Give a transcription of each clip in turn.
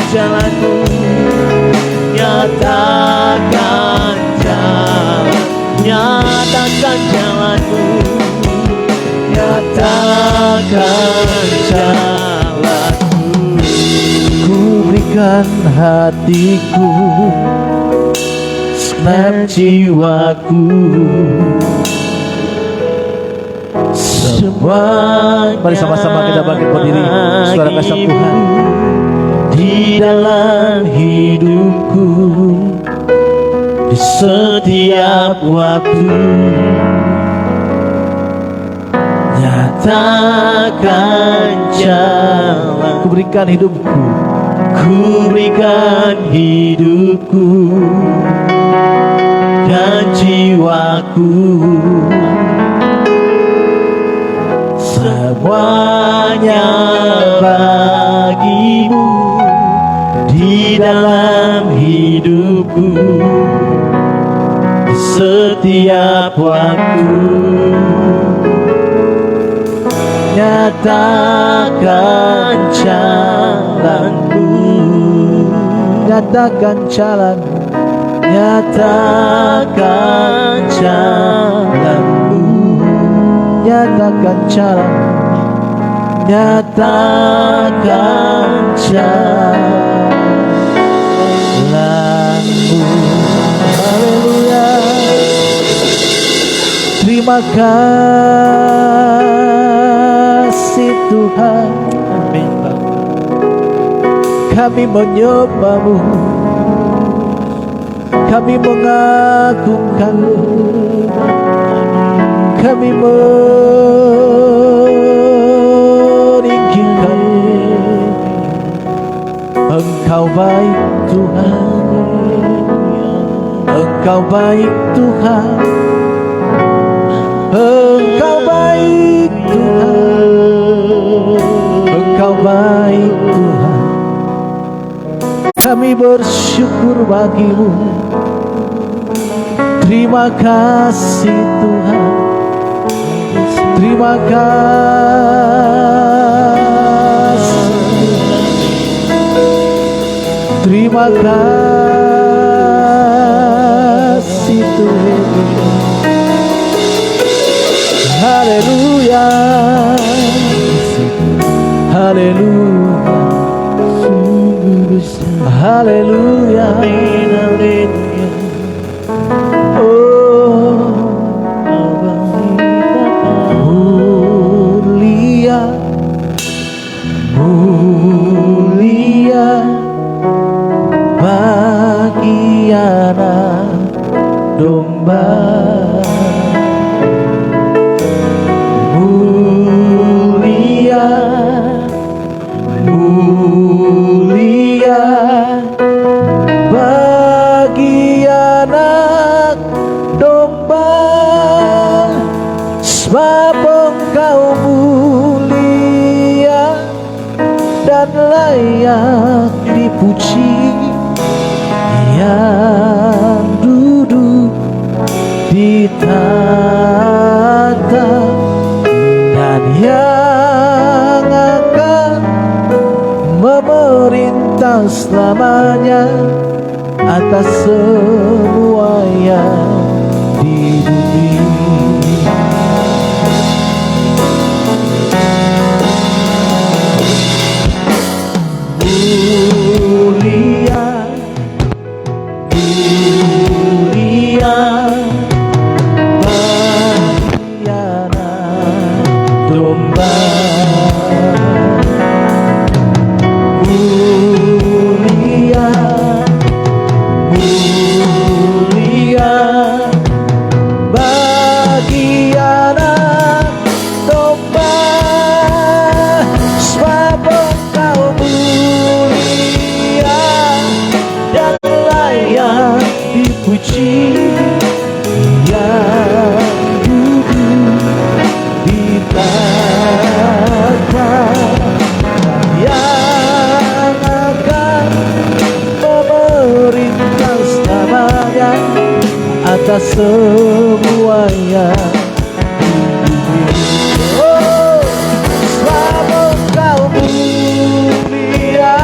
jalanmu, nyatakan jalan, nyatakan jalanmu, nyatakan jalanmu. Ku berikan hatiku, segenap jiwaku, semua. Mari sama-sama kita bangkit berdiri, suara kasih Tuhan. Di dalam hidupku, di setiap waktu, nyatakan jalan. Ku berikan hidupku, ku berikan hidupku dan jiwaku, semuanya bagimu. Di dalam hidupku, di setiap waktu, nyatakan jalanku, nyatakan jalanmu, nyatakan jalanku, nyatakan jalanmu, nyatakan jalanmu. Haleluya. Terima kasih Tuhan. Amin Bapa. Kami menyembah-Mu, kami mengagungkan-Mu, kami meninggikan-Mu. Engkau baik Tuhan, Engkau baik Tuhan, Engkau baik Tuhan, Engkau baik Tuhan. Kami bersyukur bagi-Mu. Terima kasih Tuhan, terima kasih, terima kasih Tuhan. Haleluya, haleluya, haleluya, haleluya. Oh, mulia, mulia bagi anak domba. Mulia, mulia bagi anak domba, sebab Engkau mulia dan layak dipuji, yang duduk di tahta dan yang akan memerintah selamanya atas semua yang di bumi. Mulia, mulia bagi anak domba. Mulia, mulia bagi anak domba, sebab Engkau mulia dan layak dipuji, yang duduk di tahta, yang akan memerintah selamanya atas semua yang di bumi. Oh, sebab Engkau mulia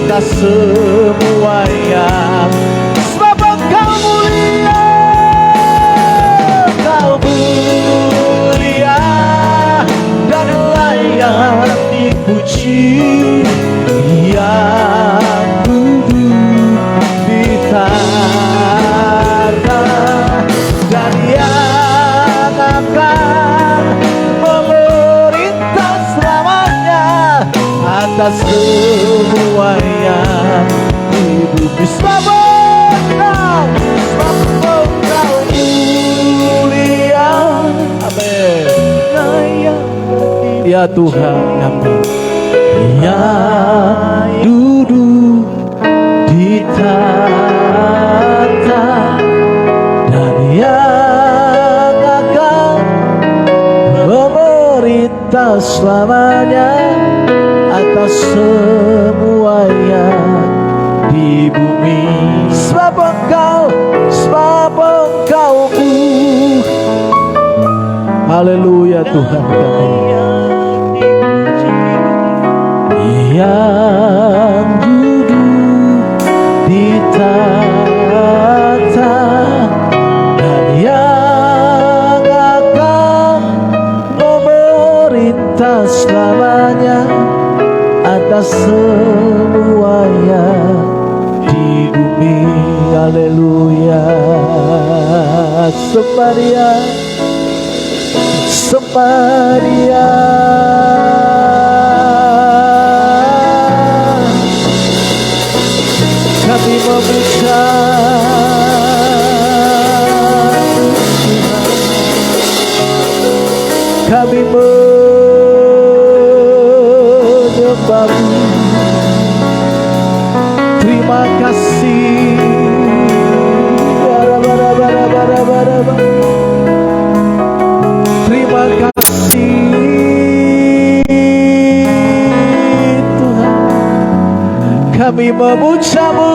atas semuanya. Sebab Engkau mulia, Engkau mulia dan layak dipuji, yang duduk di tahta dan yang akan memerintah selamanya atas semuanya di bumi. Sebab Engkau mulia, amin. Ya Tuhan kami yang duduk di tahta dan yang akan memerintah selamanya atas semuanya di bumi. Sebab Engkau haleluya Tuhan kami yang duduk di tahta dan yang akan memerintah selamanya atas semuanya di bumi. Haleluya. Semaria, Semaria, kami memuja Tuhan, kami menyembah-Mu. Terima kasih, terima kasih Tuhan, kami memuja-Mu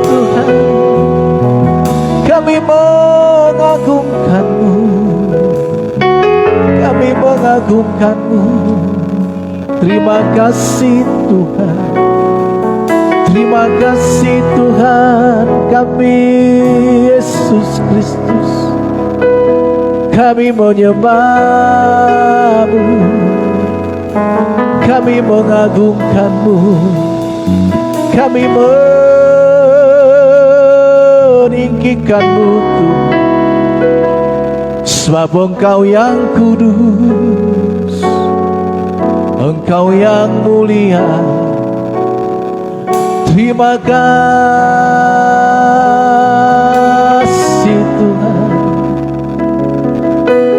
Tuhan, kami mengagungkan-Mu, kami mengagungkan-Mu. Terima kasih Tuhan, terima kasih Tuhan kami Yesus Kristus, kami menyembah-Mu, kami mengagungkan-Mu, kami meninggikan-Mu Tuhan. Sebab Engkau yang kudus, Engkau yang mulia. Terima kasih Tuhan,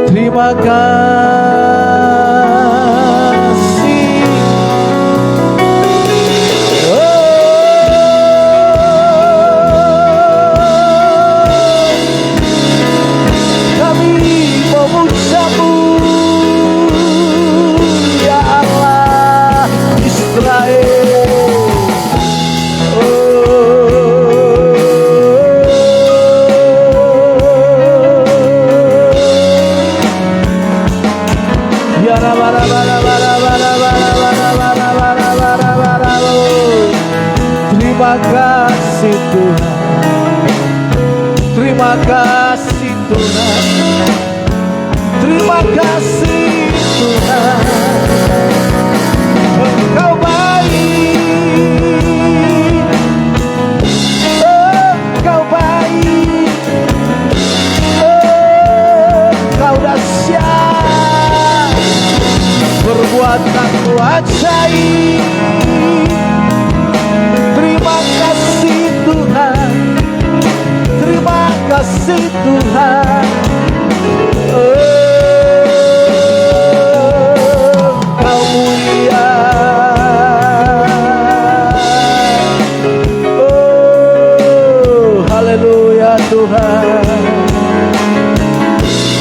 terima kasih. Kami memuja-Mu ya Allah Israel. Terima kasih Tuhan, terima kasih Tuhan, terima kasih Tuhan. Engkau baik, Engkau baik, Engkau dahsyat, perbuatan-Mu ajaib. Terima kasih Tuhan, terima kasih Tuhan. Engkau mulia, haleluya Tuhan.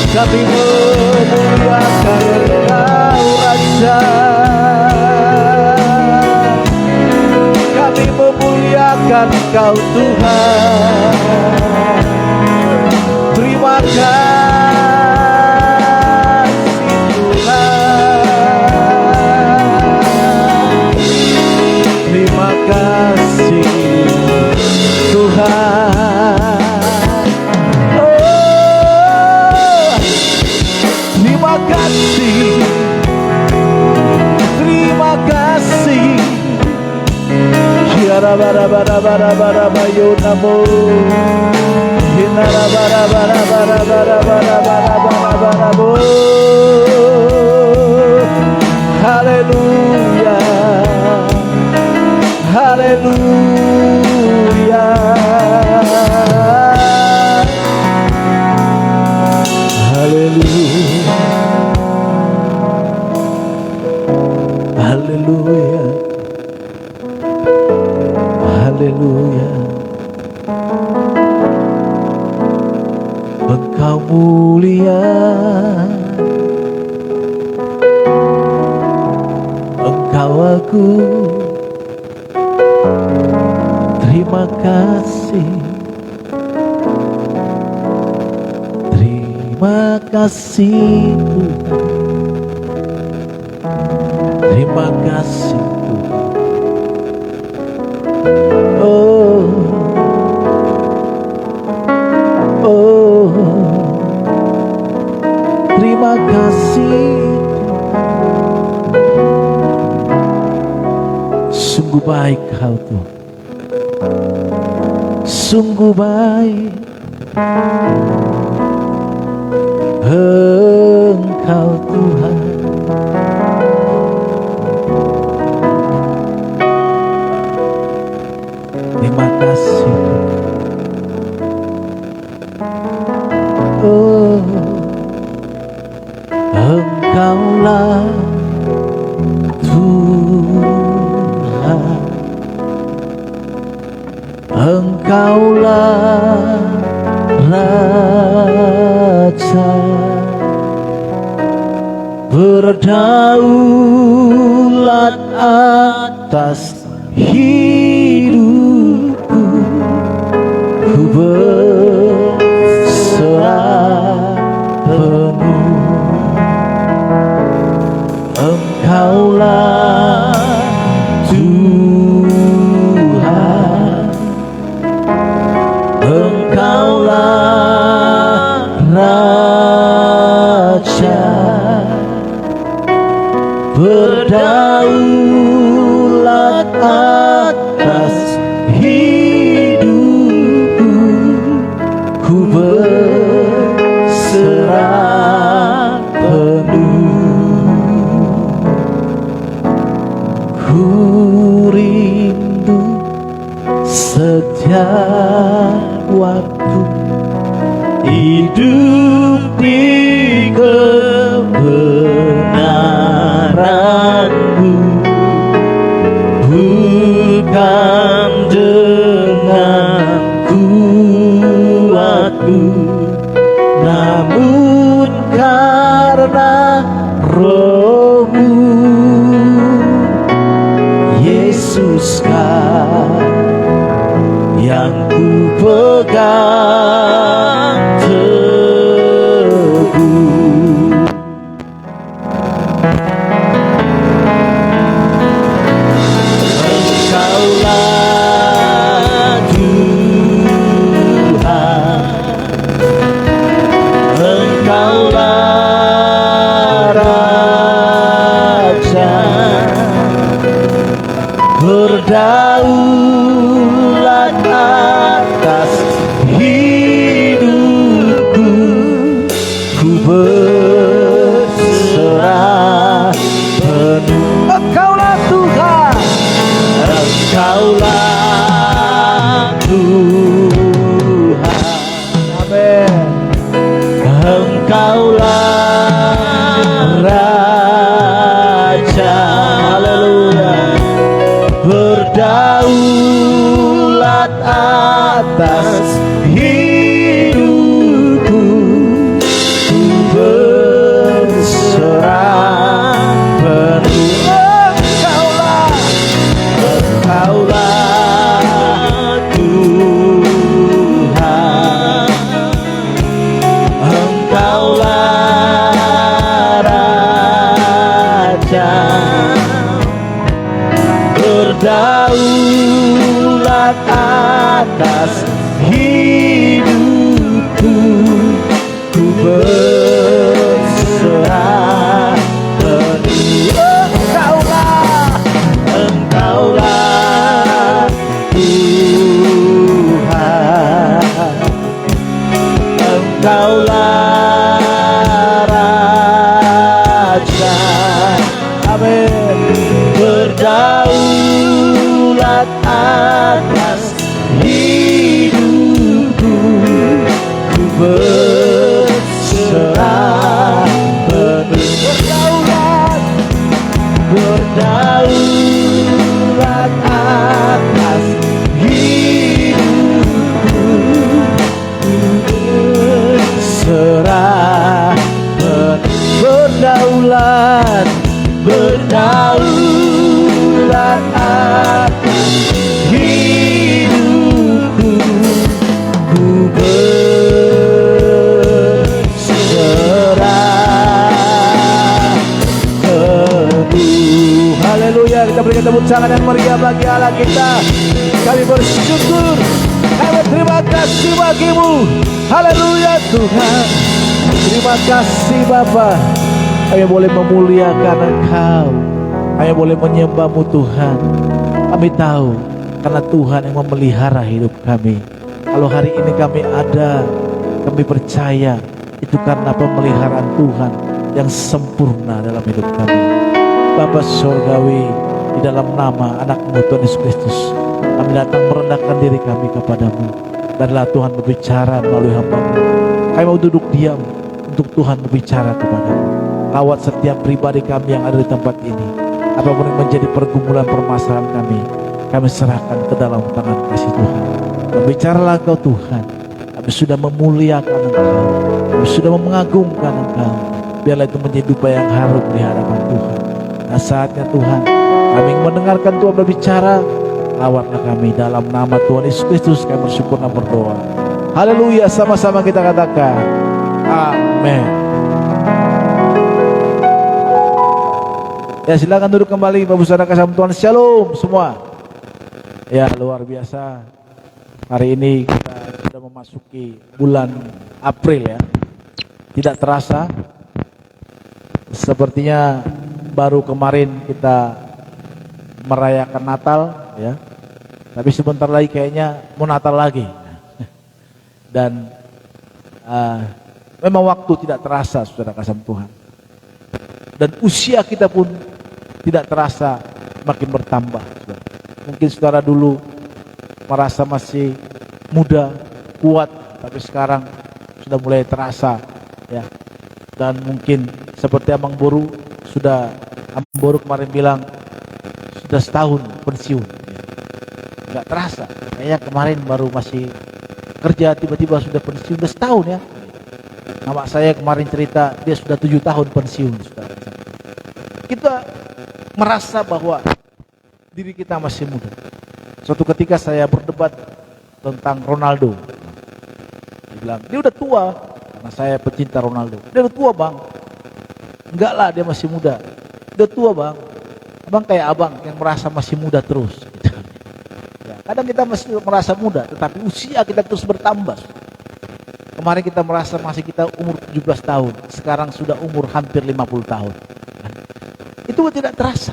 Kami memuliakan Engkau Raja, kami memuliakan Engkau Tuhan. Terima kasih Tuhan, terima kasih. bara bara bara bara bara bayu namo. Hinara bara bara bara bara bara bara bara bara bo. Haleluya, haleluya, haleluya, haleluya, haleluya. Engkau mulia, Engkau agung. Terima kasih, terima kasih Tuhan, terima kasih Tuhan. Oh, oh, terima kasih. Sungguh baik Kau Tuhan, sungguh baik Engkau Tuhan. Terima kasih. Oh, Engkaulah Tuhan, Engkaulah Raja, berdaulat atas hidupku, ku berserah penuh. Engkaulah Tuhan, Engkaulah Raja, berdaulat atas hidupku, ku berserah penuh. Ku rindu setiap waktu hidup di kebenaran-Mu, bukan dengan kuatku, namun karena Roh-Mu. Yesus Kau yang ku pegang teguh. Engkaulah Tuhan, Engkaulah Raja, berdaulat atas hidupku, ku berserah penuh. Engkaulah Tuhan, Engkaulah Tuhan. Amin. Engkaulah Raja, haleluya, berdaulat atas hidupku, ku berserah penuh. Engkaulah, Engkaulah Tuhan, Engkaulah Raja, berdaulat atas hidupku, ku berserah penuh. Engkaulah, Engkaulah berdaulat atas hidupku, ku berserah penuh. Berdaulat atas hidupku, ku berserah penuh. Berdaulat atas hidupku, ku berserah penuh. Haleluya, kita berikan tepuk tangan yang meriah bagi Allah kita. Kami bersyukur, kami berterima kasih bagimu. Haleluya Tuhan. Terima kasih Bapa. Kami boleh memuliakan Engkau, kami boleh menyembah-Mu Tuhan. Kami tahu karena Tuhan yang memelihara hidup kami. Kalau hari ini kami ada, kami percaya itu karena pemeliharaan Tuhan yang sempurna dalam hidup kami. Bapa Surgawi, di dalam nama anak-Mu Tuhan Yesus Kristus, kami datang merendahkan diri kami kepadamu. Biarlah Tuhan berbicara melalui hamba-Mu. Kami mau duduk diam untuk Tuhan berbicara kepadamu. Lawat setiap pribadi kami yang ada di tempat ini. Apapun yang menjadi pergumulan permasalahan kami serahkan ke dalam tangan kasih Tuhan. Berbicaralah Engkau Tuhan. Kami sudah memuliakan Engkau, kami sudah mengagungkan Engkau. Biarlah itu menjadi upaya yang harum di hadapan Tuhan. Nah saatnya Tuhan, kami mendengarkan Tuhan berbicara. Lawatlah kami dalam nama Tuhan Yesus Kristus. Kami bersyukur dan berdoa. Haleluya, sama-sama kita katakan amin. Ya silakan duduk kembali Bapak Saudara kasih Tuhan. Shalom semua. Ya luar biasa. Hari ini kita sudah memasuki bulan April ya. Tidak terasa. Sepertinya baru kemarin kita merayakan Natal ya. Tapi sebentar lagi kayaknya mau Natal lagi. Dan memang waktu tidak terasa Saudara kasih Tuhan. Dan usia kita pun tidak terasa makin bertambah. Mungkin saudara dulu merasa masih muda, kuat, tapi sekarang sudah mulai terasa ya. Dan mungkin seperti Abang Boru kemarin bilang sudah setahun pensiun. Nggak terasa, kayaknya kemarin baru masih kerja tiba-tiba sudah pensiun, sudah setahun ya. Nama saya kemarin cerita dia sudah 7 tahun pensiun. Saudara. Kita merasa bahwa diri kita masih muda. Suatu ketika saya berdebat tentang Ronaldo. Dia bilang, dia udah tua. Karena saya pecinta Ronaldo. Dia udah tua bang. Enggak lah, dia masih muda. Dia udah tua bang. Abang kayak abang yang merasa masih muda terus. Ya, kadang kita masih merasa muda, tetapi usia kita terus bertambah. Kemarin kita merasa masih kita umur 17 tahun. Sekarang sudah umur hampir 50 tahun. Itu tidak terasa.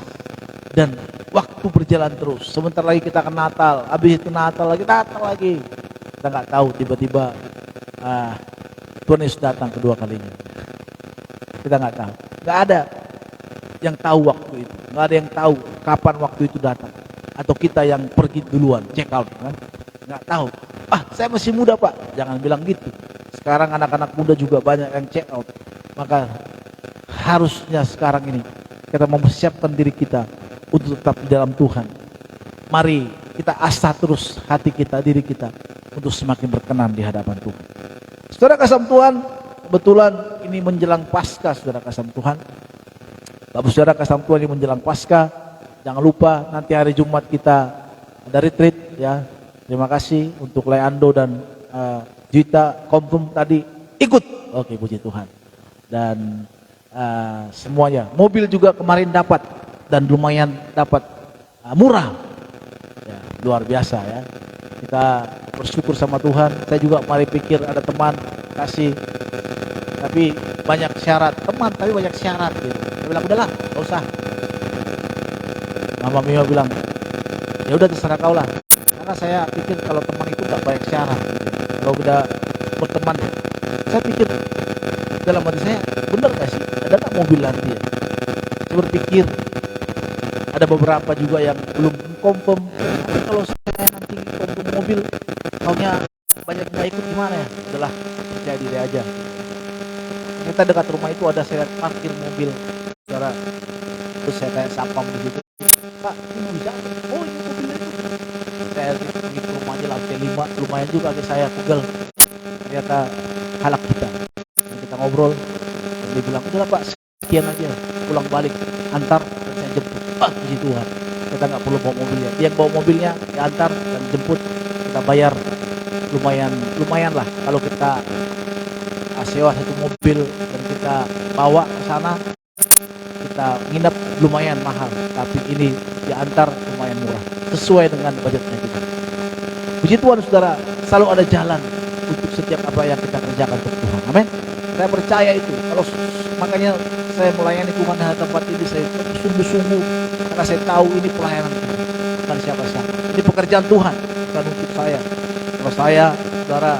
Dan waktu berjalan terus. Sebentar lagi kita akan Natal. Habis itu Natal lagi. Kita nggak tahu tiba-tiba Tuhan Yesus datang kedua kalinya. Kita nggak tahu. Nggak ada yang tahu waktu itu. Nggak ada yang tahu kapan waktu itu datang. Atau kita yang pergi duluan, check out kan? Nggak tahu. Saya masih muda Pak. Jangan bilang gitu. Sekarang anak-anak muda juga banyak yang check out. Maka harusnya sekarang ini kita mempersiapkan diri kita untuk tetap di dalam Tuhan. Mari kita asah terus hati kita, diri kita untuk semakin berkenan di hadapan Tuhan. Saudara kasih Tuhan, kebetulan ini menjelang Paskah, saudara kasih Tuhan. Bapak saudara kasih Tuhan ini menjelang Paskah. Jangan lupa nanti hari Jumat kita ada retreat ya. Terima kasih untuk Leando dan Jita confirm tadi ikut. Oke, puji Tuhan. Dan semuanya, mobil juga kemarin dapat dan lumayan dapat murah ya, luar biasa ya. Kita bersyukur sama Tuhan. Saya juga kemarin pikir ada teman kasih tapi banyak syarat, tapi banyak syarat gitu. Saya bilang udahlah, gak usah. Mama Mio bilang ya udah terserah kau lah, karena saya pikir kalau teman itu gak banyak syarat gitu. Kalau udah berteman saya pikir dalam hati saya, benar gak sih? Ada gak mobil nanti ya? Saya berpikir, Ada beberapa juga yang belum confirm. Tapi kalau saya nanti confirm mobil, maunya banyak nggak ikut gimana ya? Udahlah, percaya diri aja. Kita dekat rumah itu ada saya parkir mobil, saudara. Terus saya tanya sapam di situ, Pak, ini bisa? Oh, ini mobilnya itu. Saya pergi ke rumahnya lantai 5, lumayan juga ke saya pegel. Ternyata halak kita. Kita ngobrol, dia bilang, udahlah Pak, sekian aja, pulang balik, antar dan saya jemput. Puji Tuhan, kita nggak perlu bawa mobilnya. Dia bawa mobilnya, diantar dan jemput, kita bayar lumayan lah. Kalau kita sewa satu mobil dan kita bawa ke sana, kita nginep lumayan mahal, tapi ini diantar lumayan murah, sesuai dengan budgetnya kita. Puji Tuhan saudara, selalu ada jalan untuk setiap apa yang kita kerjakan untuk Tuhan. Amin. Saya percaya itu. Kalau makanya saya melayani Tuhan di tempat ini, saya sungguh-sungguh karena saya tahu ini pelayanan Tuhan, bukan siapa-siapa. Ini pekerjaan Tuhan, bukan untuk saya. Kalau saya, saudara,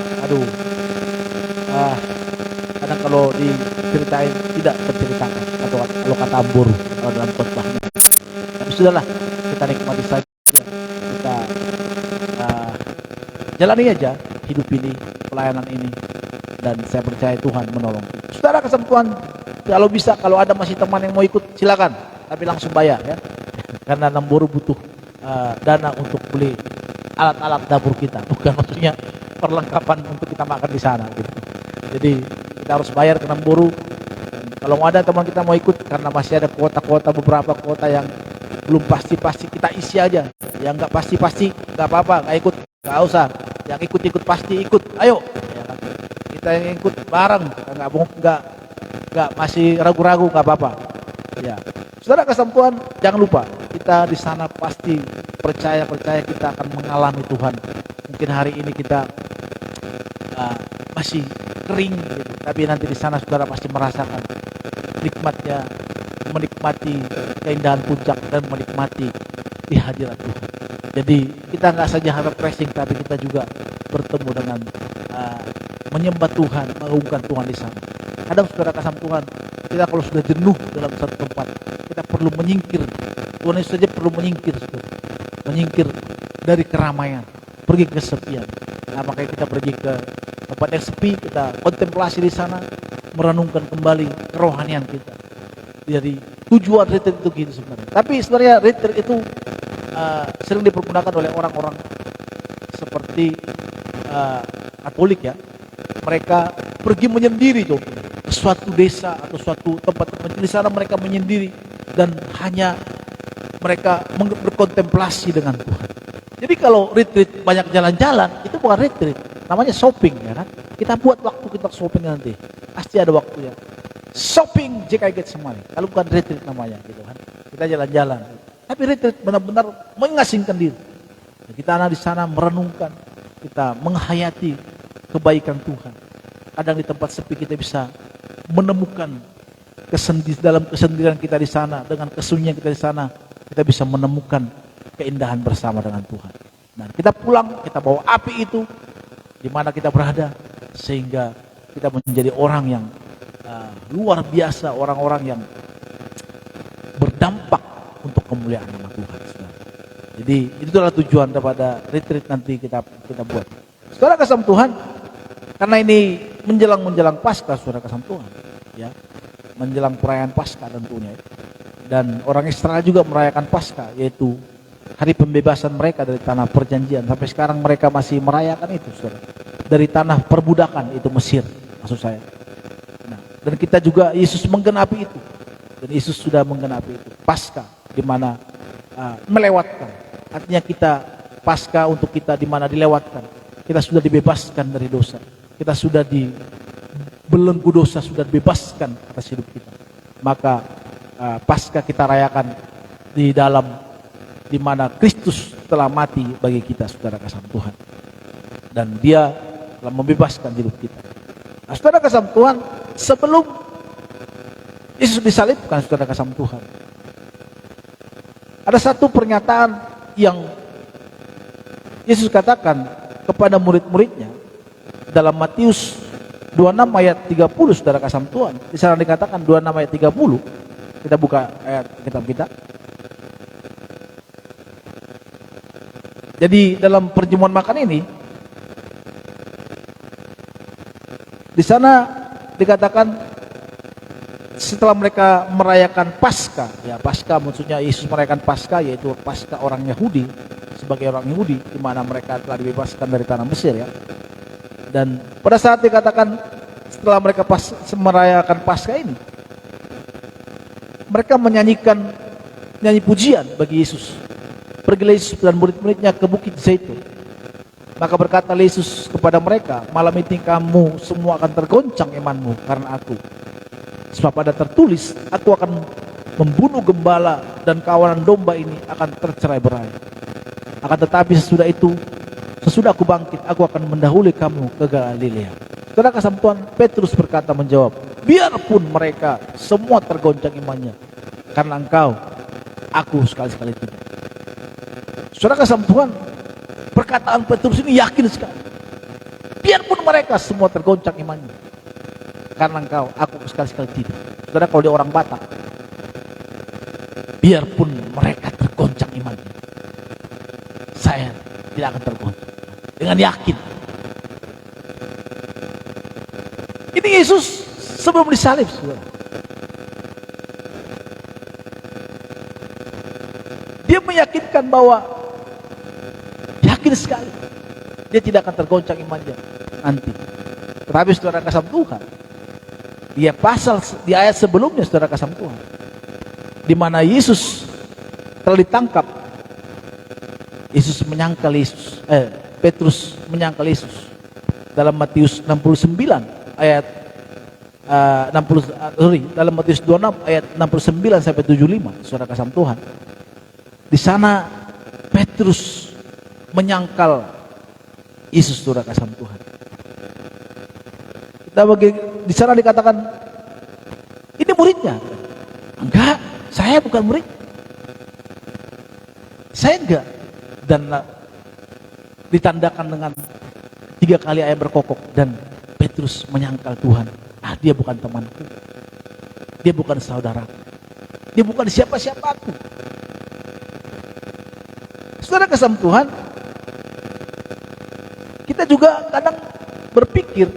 kadang kalau diceritain tidak terceritakan, atau kalau kata Ambur kalau dalam khotbahnya. Tapi sudahlah, kita nikmati saja, kita jalani aja hidup ini, pelayanan ini, dan saya percaya Tuhan menolong. Saudara kesempatan, kalau bisa, kalau ada masih teman yang mau ikut, silakan, tapi langsung bayar ya, karena Namburu butuh dana untuk beli alat-alat dapur kita, bukan maksudnya perlengkapan untuk kita makan di sana gitu. Jadi kita harus bayar ke Namburu. Kalau ada teman kita mau ikut, karena masih ada kuota-kuota, beberapa kuota yang belum pasti-pasti, kita isi aja. Yang nggak pasti-pasti nggak apa-apa, nggak ikut, nggak usah. Yang ikut pasti ikut, ayo. Ya, kan? Kita yang ikut bareng, nggak masih ragu-ragu, nggak apa-apa. Ya, saudara kesempatan, jangan lupa kita di sana pasti percaya kita akan mengalami Tuhan. Mungkin hari ini kita masih kering, gitu. Tapi nanti di sana saudara pasti merasakan nikmatnya, menikmati keindahan puncak dan menikmati di hadirat Tuhan. Jadi kita nggak saja harap refreshing, tapi kita juga bertemu dengan menyembah Tuhan, mengagungkan Tuhan di sana. Kadang saudara kasih Tuhan, kita kalau sudah jenuh dalam satu tempat, kita perlu menyingkir. Tuhan Yesus saja perlu menyingkir, saudara. Menyingkir dari keramaian, pergi ke kesepian. Nah, makanya kita pergi ke tempat yang sepi, kita kontemplasi di sana, merenungkan kembali kerohanian kita. Jadi tujuan retreat itu gitu sebenarnya. Tapi sebenarnya retreat itu sering dipergunakan oleh orang-orang seperti Katolik ya. Mereka pergi menyendiri tuh ke suatu desa atau suatu tempat terpencil. Di sana mereka menyendiri dan hanya mereka berkontemplasi dengan Tuhan. Jadi kalau retreat banyak jalan-jalan, itu bukan retreat, namanya shopping ya kan. Kita buat waktu kita shopping nanti, pasti ada waktunya. Shopping JKI Getsemani, kalau bukan retreat namanya gitu kan. Kita jalan-jalan. Tapi retreat benar-benar mengasingkan diri. Kita di sana merenungkan, kita menghayati kebaikan Tuhan. Kadang di tempat sepi kita bisa menemukan dalam kesendirian kita di sana, dengan kesunyian kita di sana, kita bisa menemukan keindahan bersama dengan Tuhan. Nah, kita pulang, kita bawa api itu di mana kita berada, sehingga kita menjadi orang yang luar biasa, orang-orang yang berdampak untuk kemuliaan nama Tuhan. Saudara. Jadi itu adalah tujuan daripada retreat nanti kita buat. Saudara kasih Tuhan, karena ini menjelang Paskah, saudara kasih Tuhan, ya, menjelang perayaan Paskah tentunya. Dan orang Israel juga merayakan Paskah, yaitu hari pembebasan mereka dari tanah perjanjian. Sampai sekarang mereka masih merayakan itu, saudara. Dari tanah perbudakan, itu Mesir, maksud saya. Nah, dan kita juga, Yesus menggenapi itu. Dan Yesus sudah menggenapi itu. Paskah, di mana melewatkan. Artinya kita, Paskah untuk kita di mana dilewatkan. Kita sudah dibebaskan dari dosa. Kita sudah dibelenggu dosa, sudah dibebaskan atas hidup kita. Maka Paskah kita rayakan di dalam, di mana Kristus telah mati bagi kita, saudara kasih Tuhan. Dan dia telah membebaskan hidup kita. Nah, saudara kasih Tuhan, sebelum Yesus disalibkan, saudara kasih Tuhan, ada satu pernyataan yang Yesus katakan kepada murid-muridnya dalam Matius 26 ayat 30, saudara kasih Tuhan. Di sana dikatakan 26 ayat 30. Kita buka ayat kitab kita. Jadi dalam perjamuan makan ini, di sana dikatakan setelah mereka merayakan Paskah, ya Paskah maksudnya Yesus merayakan Paskah, yaitu Paskah orang Yahudi, sebagai orang Yahudi di mana mereka telah dibebaskan dari tanah Mesir ya. Dan pada saat dikatakan setelah mereka merayakan Paskah ini, mereka menyanyikan nyanyi pujian bagi Yesus. Pergilah Yesus dan murid-muridnya ke Bukit Zaitun. Maka berkata Yesus kepada mereka, malam ini kamu semua akan tergoncang imanmu karena aku. Sebab ada tertulis, aku akan membunuh gembala dan kawanan domba ini akan tercerai-berai. Akan tetapi sesudah itu, sesudah aku bangkit, aku akan mendahului kamu ke Galilea. Saudara kasih Tuhan, Petrus berkata menjawab, biarpun mereka semua tergoncang imannya karena engkau, aku sekali-sekali tidak. Saudara kasih Tuhan, perkataan Petrus ini yakin sekali. Biarpun mereka semua tergoncang imannya karena engkau, aku sekali-sekali tidak. Saudara, kalau dia orang Batak, biarpun mereka tergoncang imannya, saya tidak akan tergoncang. Dengan yakin. Ini Yesus sebelum disalib, saudara. Dia meyakinkan bahwa yakin sekali dia tidak akan tergoncang imannya nanti. Tetapi saudara kasih Tuhan, di ayat sebelumnya saudara kasih Tuhan, di mana Yesus telah ditangkap, Petrus menyangkal Yesus dalam Matius 69 ayat dalam Matius 26 ayat 69 sampai 75, saudara kasih Tuhan. Di sana Petrus menyangkal Yesus, saudara kasih Tuhan. Di sana dikatakan, ini muridnya. Enggak, saya bukan murid. Saya enggak. Dan ditandakan dengan 3 kali ayam berkokok, dan Petrus menyangkal Tuhan. Dia bukan temanku. Dia bukan saudaraku. Dia bukan siapa-siapaku. Saudara kasih Tuhan, kita juga kadang berpikir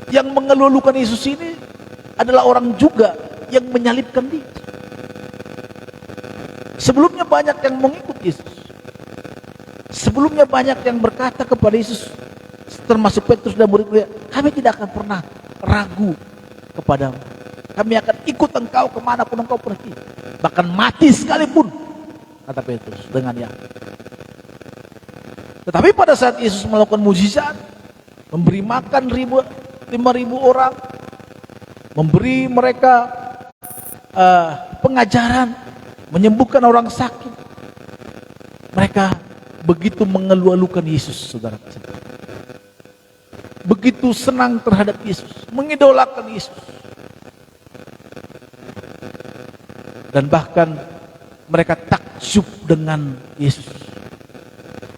yang mengelulukan Yesus ini adalah orang juga yang menyalibkan dia. Sebelumnya banyak yang mengikut Yesus. Sebelumnya banyak yang berkata kepada Yesus, termasuk Petrus dan murid-muridnya, kami tidak akan pernah ragu kepadamu. Kami akan ikut engkau kemanapun engkau pergi. Bahkan mati sekalipun, kata Petrus dengan yakin. Tetapi pada saat Yesus melakukan mujizat, memberi makan 5.000 orang, memberi mereka pengajaran, menyembuhkan orang sakit, mereka begitu mengeluh-elukan Yesus, saudara. Begitu senang terhadap Yesus, mengidolakan Yesus. Dan bahkan mereka takjub dengan Yesus.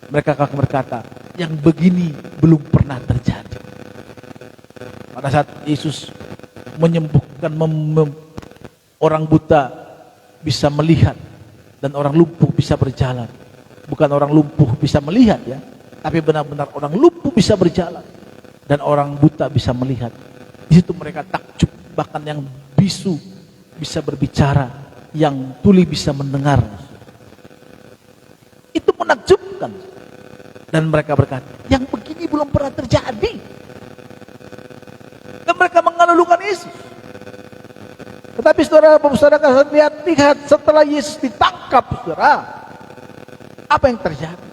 Mereka akan berkata, yang begini belum pernah terjadi. Pada saat Yesus menyembuhkan orang buta bisa melihat, dan orang lumpuh bisa berjalan. Bukan orang lumpuh bisa melihat ya, tapi benar-benar orang lumpuh bisa berjalan dan orang buta bisa melihat. Di situ mereka takjub, bahkan yang bisu bisa berbicara, yang tuli bisa mendengar. Itu menakjubkan. Dan mereka berkata, yang begini belum pernah terjadi. Dan mereka mengelulukan Yesus. Tetapi saudara lihat setelah Yesus ditangkap, saudara, apa yang terjadi?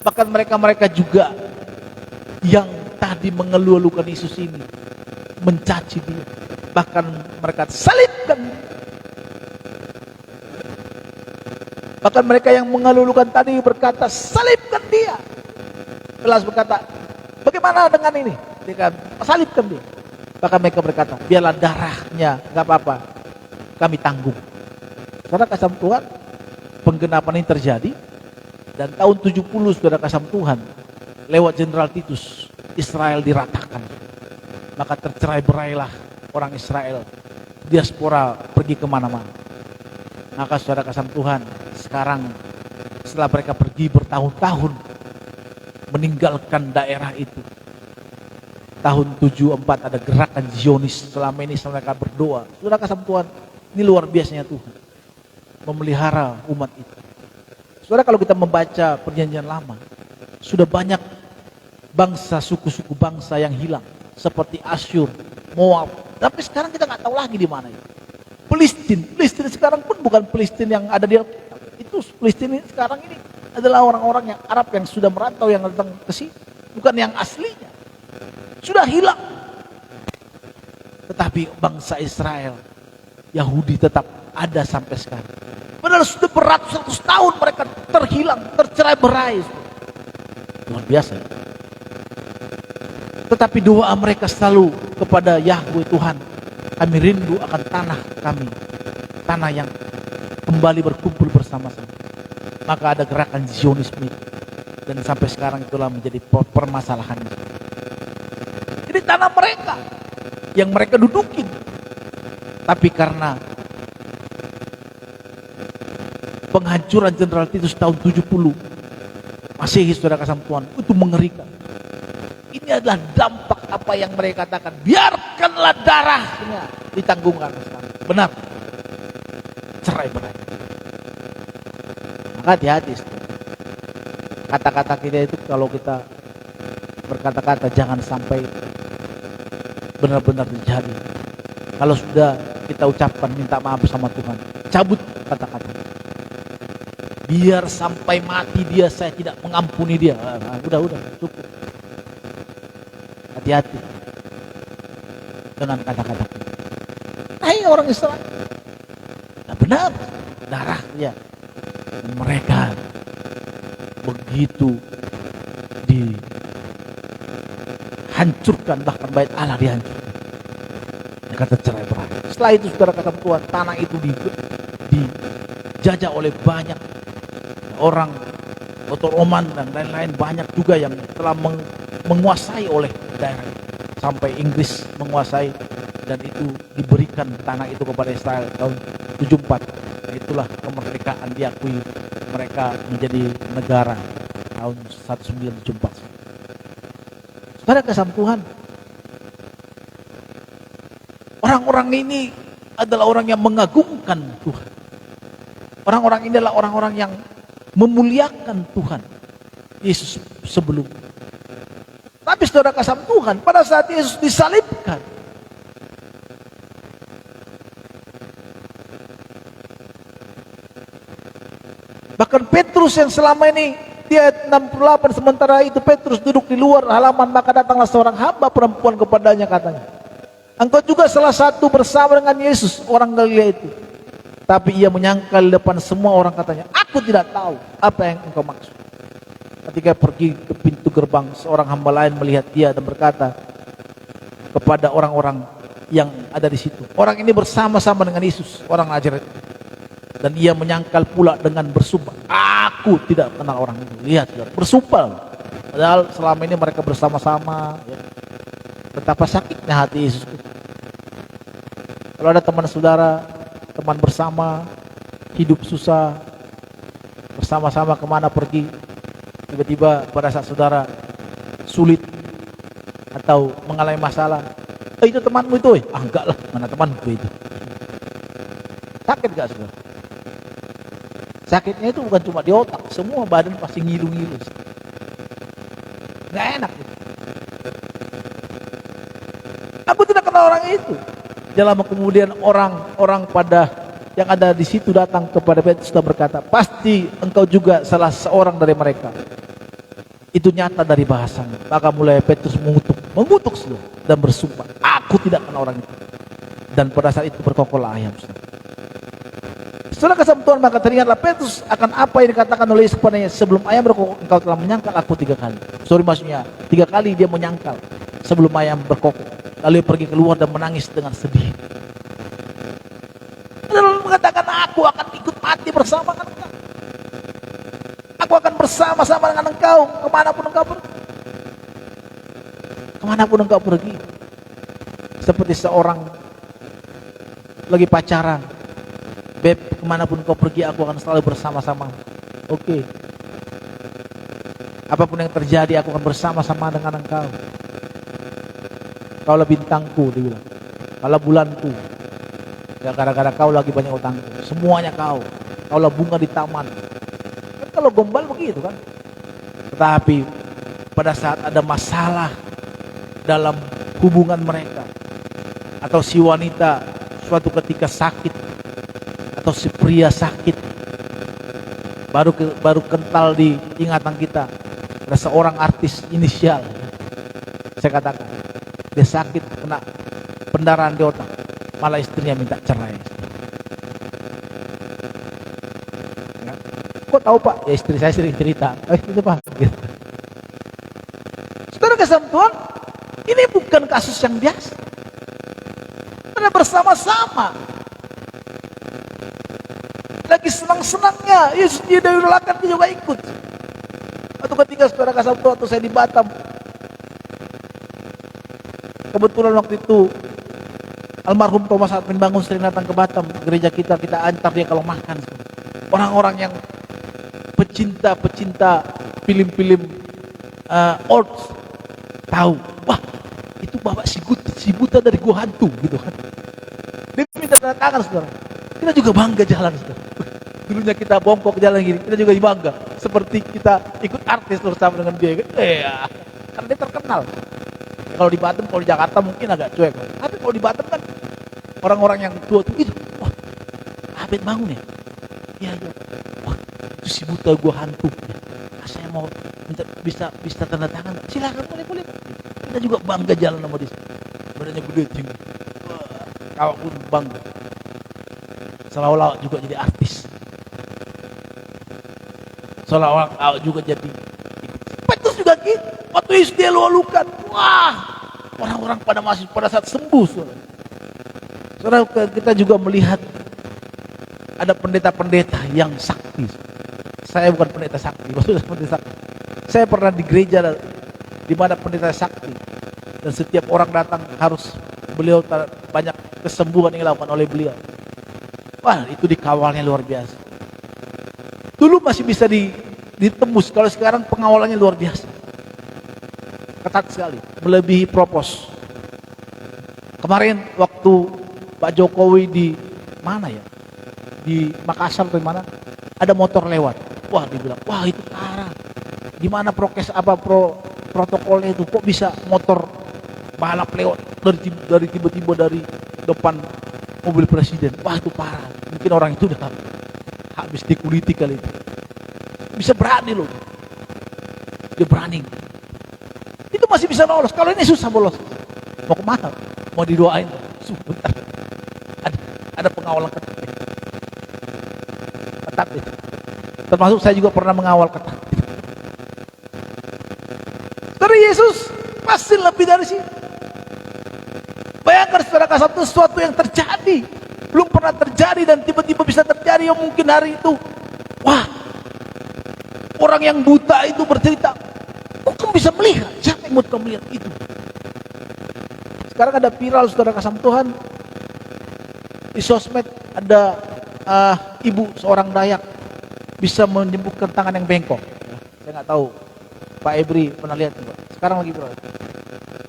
Bahkan mereka juga yang tadi mengeluh-elukan Yesus ini, mencaci dia, bahkan mereka salibkan. Bahkan mereka yang mengeluh-elukan tadi berkata, salibkan dia. Pelas berkata, bagaimana dengan ini? Dia kata, salibkan dia. Bahkan mereka berkata, biarlah darahnya, gak apa-apa, kami tanggung. Saudara kasih Tuhan, penggenapan ini terjadi. Dan tahun 70 saudara kasih Tuhan, lewat Jenderal Titus, Israel diratakan. Maka tercerai-berailah orang Israel. Diaspora pergi kemana-mana. Maka saudara kasih Tuhan, sekarang setelah mereka pergi bertahun-tahun meninggalkan daerah itu. Tahun 74 ada gerakan Zionis. Selama ini mereka berdoa. Saudara kasih Tuhan, ini luar biasanya Tuhan memelihara umat itu. Saudara, kalau kita membaca perjanjian lama, sudah banyak bangsa, suku-suku bangsa yang hilang, seperti Asyur, Moab. Tapi sekarang kita nggak tahu lagi di mana itu. Palestina sekarang pun bukan Palestina yang ada di itu. Palestina sekarang ini adalah orang-orang yang Arab yang sudah merantau yang datang ke sini, bukan yang aslinya. Sudah hilang. Tetapi bangsa Israel, Yahudi tetap ada sampai sekarang. Padahal sudah beratus-ratus tahun mereka terhilang, tercerai-berai. Luar biasa. Tetapi doa mereka selalu kepada Yahweh Tuhan. Kami rindu akan tanah kami. Tanah yang kembali berkumpul bersama-sama. Maka ada gerakan Zionisme. Dan sampai sekarang itulah menjadi permasalahan. Ini tanah mereka yang mereka dudukin. Tapi karena penghancuran Jenderal Titus tahun 70 Masehi, saudara kasih Tuhan, itu mengerikan. Ini adalah dampak apa yang mereka katakan. Biarkanlah darahnya ditanggungkan. Benar. Cerai-berai. Maka hati-hati. Kata-kata kita itu kalau kita berkata-kata jangan sampai benar-benar terjadi. Kalau sudah kita ucapkan minta maaf sama Tuhan, cabut kata-kata. Biar sampai mati dia, saya tidak mengampuni dia. Udah cukup. Hati-hati dengan kata-kata kita. Hai orang Israel, nah, benar darahnya mereka begitu dihancurkan, bahkan bait Allah dihancurkan. Kata cerai-berai. Setelah itu saudara kata Tuhan, tanah itu dijajah oleh banyak orang, Ottoman dan lain-lain, banyak juga yang telah menguasai oleh daerah sampai Inggris menguasai, dan itu diberikan tanah itu kepada Israel tahun 74. Itulah kemerdekaan, diakui mereka menjadi negara tahun 1974. Saudara kasih Tuhan, orang-orang ini adalah orang yang mengagungkan Tuhan. Orang-orang ini adalah orang-orang yang memuliakan Tuhan Yesus sebelum. Tapi saudara kasih Tuhan, pada saat Yesus disalibkan, bahkan Petrus yang selama ini di ayat 68, sementara itu Petrus duduk di luar halaman, maka datanglah seorang hamba perempuan kepadanya, katanya, engkau juga salah satu bersama dengan Yesus orang Galilea itu. Tapi ia menyangkal di depan semua orang, katanya, aku tidak tahu apa yang engkau maksud. Ketika pergi ke pintu gerbang, seorang hamba lain melihat dia dan berkata kepada orang-orang yang ada di situ, orang ini bersama-sama dengan Yesus orang Nazaret. Dan ia menyangkal pula dengan bersumpah, aku tidak kenal orang itu. Lihat, bersumpah. Padahal selama ini mereka bersama-sama. Ya. Betapa sakitnya hati Yesus. Kalau ada teman saudara, teman bersama, hidup susah, bersama-sama kemana pergi, tiba-tiba pada saat saudara sulit atau mengalami masalah, itu temanmu itu, enggak lah, mana temanku itu. Sakit gak saudara? Sakitnya itu bukan cuma di otak, semua badan pasti ngilu-ngilu. Gak enak itu. Aku tidak kenal orang itu. Dalam kemudian orang-orang pada yang ada di situ datang kepada Petrus dan berkata, pasti engkau juga salah seorang dari mereka. Itu nyata dari bahasanya. Maka mulai Petrus mengutuk dan bersumpah, aku tidak kenal orang itu. Dan pada saat itu berkokoklah ayam. Setelah kasih Tuhan, maka teringatlah Petrus akan apa yang dikatakan oleh Yesus kepadanya, sebelum ayam berkokok engkau telah menyangkal aku 3 kali. Maksudnya 3 kali dia menyangkal sebelum ayam berkokok. Lalu pergi keluar dan menangis dengan sedih. Lalu mengatakan, aku akan ikut mati bersama dengan engkau. Aku akan bersama-sama dengan engkau kemanapun engkau pergi. Kemanapun engkau pergi. Seperti seorang lagi pacaran. Beb, kemanapun kau pergi, aku akan selalu bersama-sama. Oke. Apapun yang terjadi, aku akan bersama-sama dengan engkau. Kaulah bintangku, dia bilang. Kaulah bulanku. Ya gara-gara kau lagi banyak utangku. Semuanya kau. Kaulah bunga di taman. Kan kalau gombal begitu kan. Tetapi pada saat ada masalah dalam hubungan mereka, atau si wanita suatu ketika sakit, atau si pria sakit, baru kental di ingatan kita. Ada seorang artis inisial, saya katakan, dia sakit kena pendarahan di otak, malah istrinya minta cerai. Ya. Kok tahu Pak? Ya istri saya sering cerita. Itu Pak. Gitu. Saudara kasih Tuhan, ini bukan kasus yang biasa. Mereka bersama-sama. Lagi senang-senangnya, Yesus dia direlakan, dia juga ikut. Atau ketika saudara kasih Tuhan, waktu saya di Batam, kebetulan waktu itu almarhum Thomas Admin Bangun sering datang ke Batam, gereja kita antar dia kalau makan. Orang-orang yang pecinta film-film old tahu, wah itu Bapak si buta dari gua hantu gitu kan. Dia minta tanda tangan saudara. Kita juga bangga jalan saudara. Dulunya kita bongkok jalan gini, kita juga bangga. Seperti kita ikut artis bersama dengan dia. Karena dia terkenal. Kalau di Batam, kalau di Jakarta mungkin agak cuek. Tapi kalau di Batam kan orang-orang yang tua tuh itu, wah, Abed Bangun ya? Iya. Wah, itu si buta gua hantu. Ya, saya mau minta bisa tanda tangan. Silakan boleh. Kita juga bangga jalan sama dia. Badannya gede tinggi. Kawak pun bangga. Seolah-olah juga jadi artis. Seolah-olah awak juga jadi. Petrus juga gitu. Waktu Yesus dia luka-lukan. Wah, orang-orang pada saat sembuh. Saudara, kita juga melihat ada pendeta-pendeta yang sakti. Saya bukan pendeta sakti, maksudnya pendeta sakti. Saya pernah di gereja di mana pendeta sakti, dan setiap orang datang harus beliau banyak kesembuhan yang dilakukan oleh beliau. Wah, itu dikawalnya luar biasa. Dulu masih bisa ditembus, kalau sekarang pengawalannya luar biasa. Ketat sekali, melebihi propos. Kemarin waktu Pak Jokowi di mana ya? Di Makassar atau di mana? Ada motor lewat. Wah, dibilang, wah itu parah. Gimana protokolnya itu? Kok bisa motor balap lewat dari tiba-tiba dari depan mobil presiden? Wah itu parah. Mungkin orang itu udah habis dikuliti kali itu. Bisa berani loh. Dia berani. Itu masih bisa lolos. Kalau ini susah bolos. Mau kemana? Mau didoain? Sebentar. Ada pengawalan ketat. Ketat itu. Termasuk saya juga pernah mengawal ketat. Saudara, Yesus pasti lebih dari sini. Bayangkan saudara kasih sesuatu yang terjadi, belum pernah terjadi dan tiba-tiba bisa terjadi. Yang mungkin hari itu, wah, orang yang buta itu bercerita, kok kamu bisa melihat? Siapa yang mau kamu lihat itu? Sekarang ada viral saudara kasih Tuhan di sosmed, ada ibu seorang Dayak bisa menyembuhkan tangan yang bengkok. Saya nggak tahu Pak Ebri pernah lihat enggak? Sekarang lagi viral.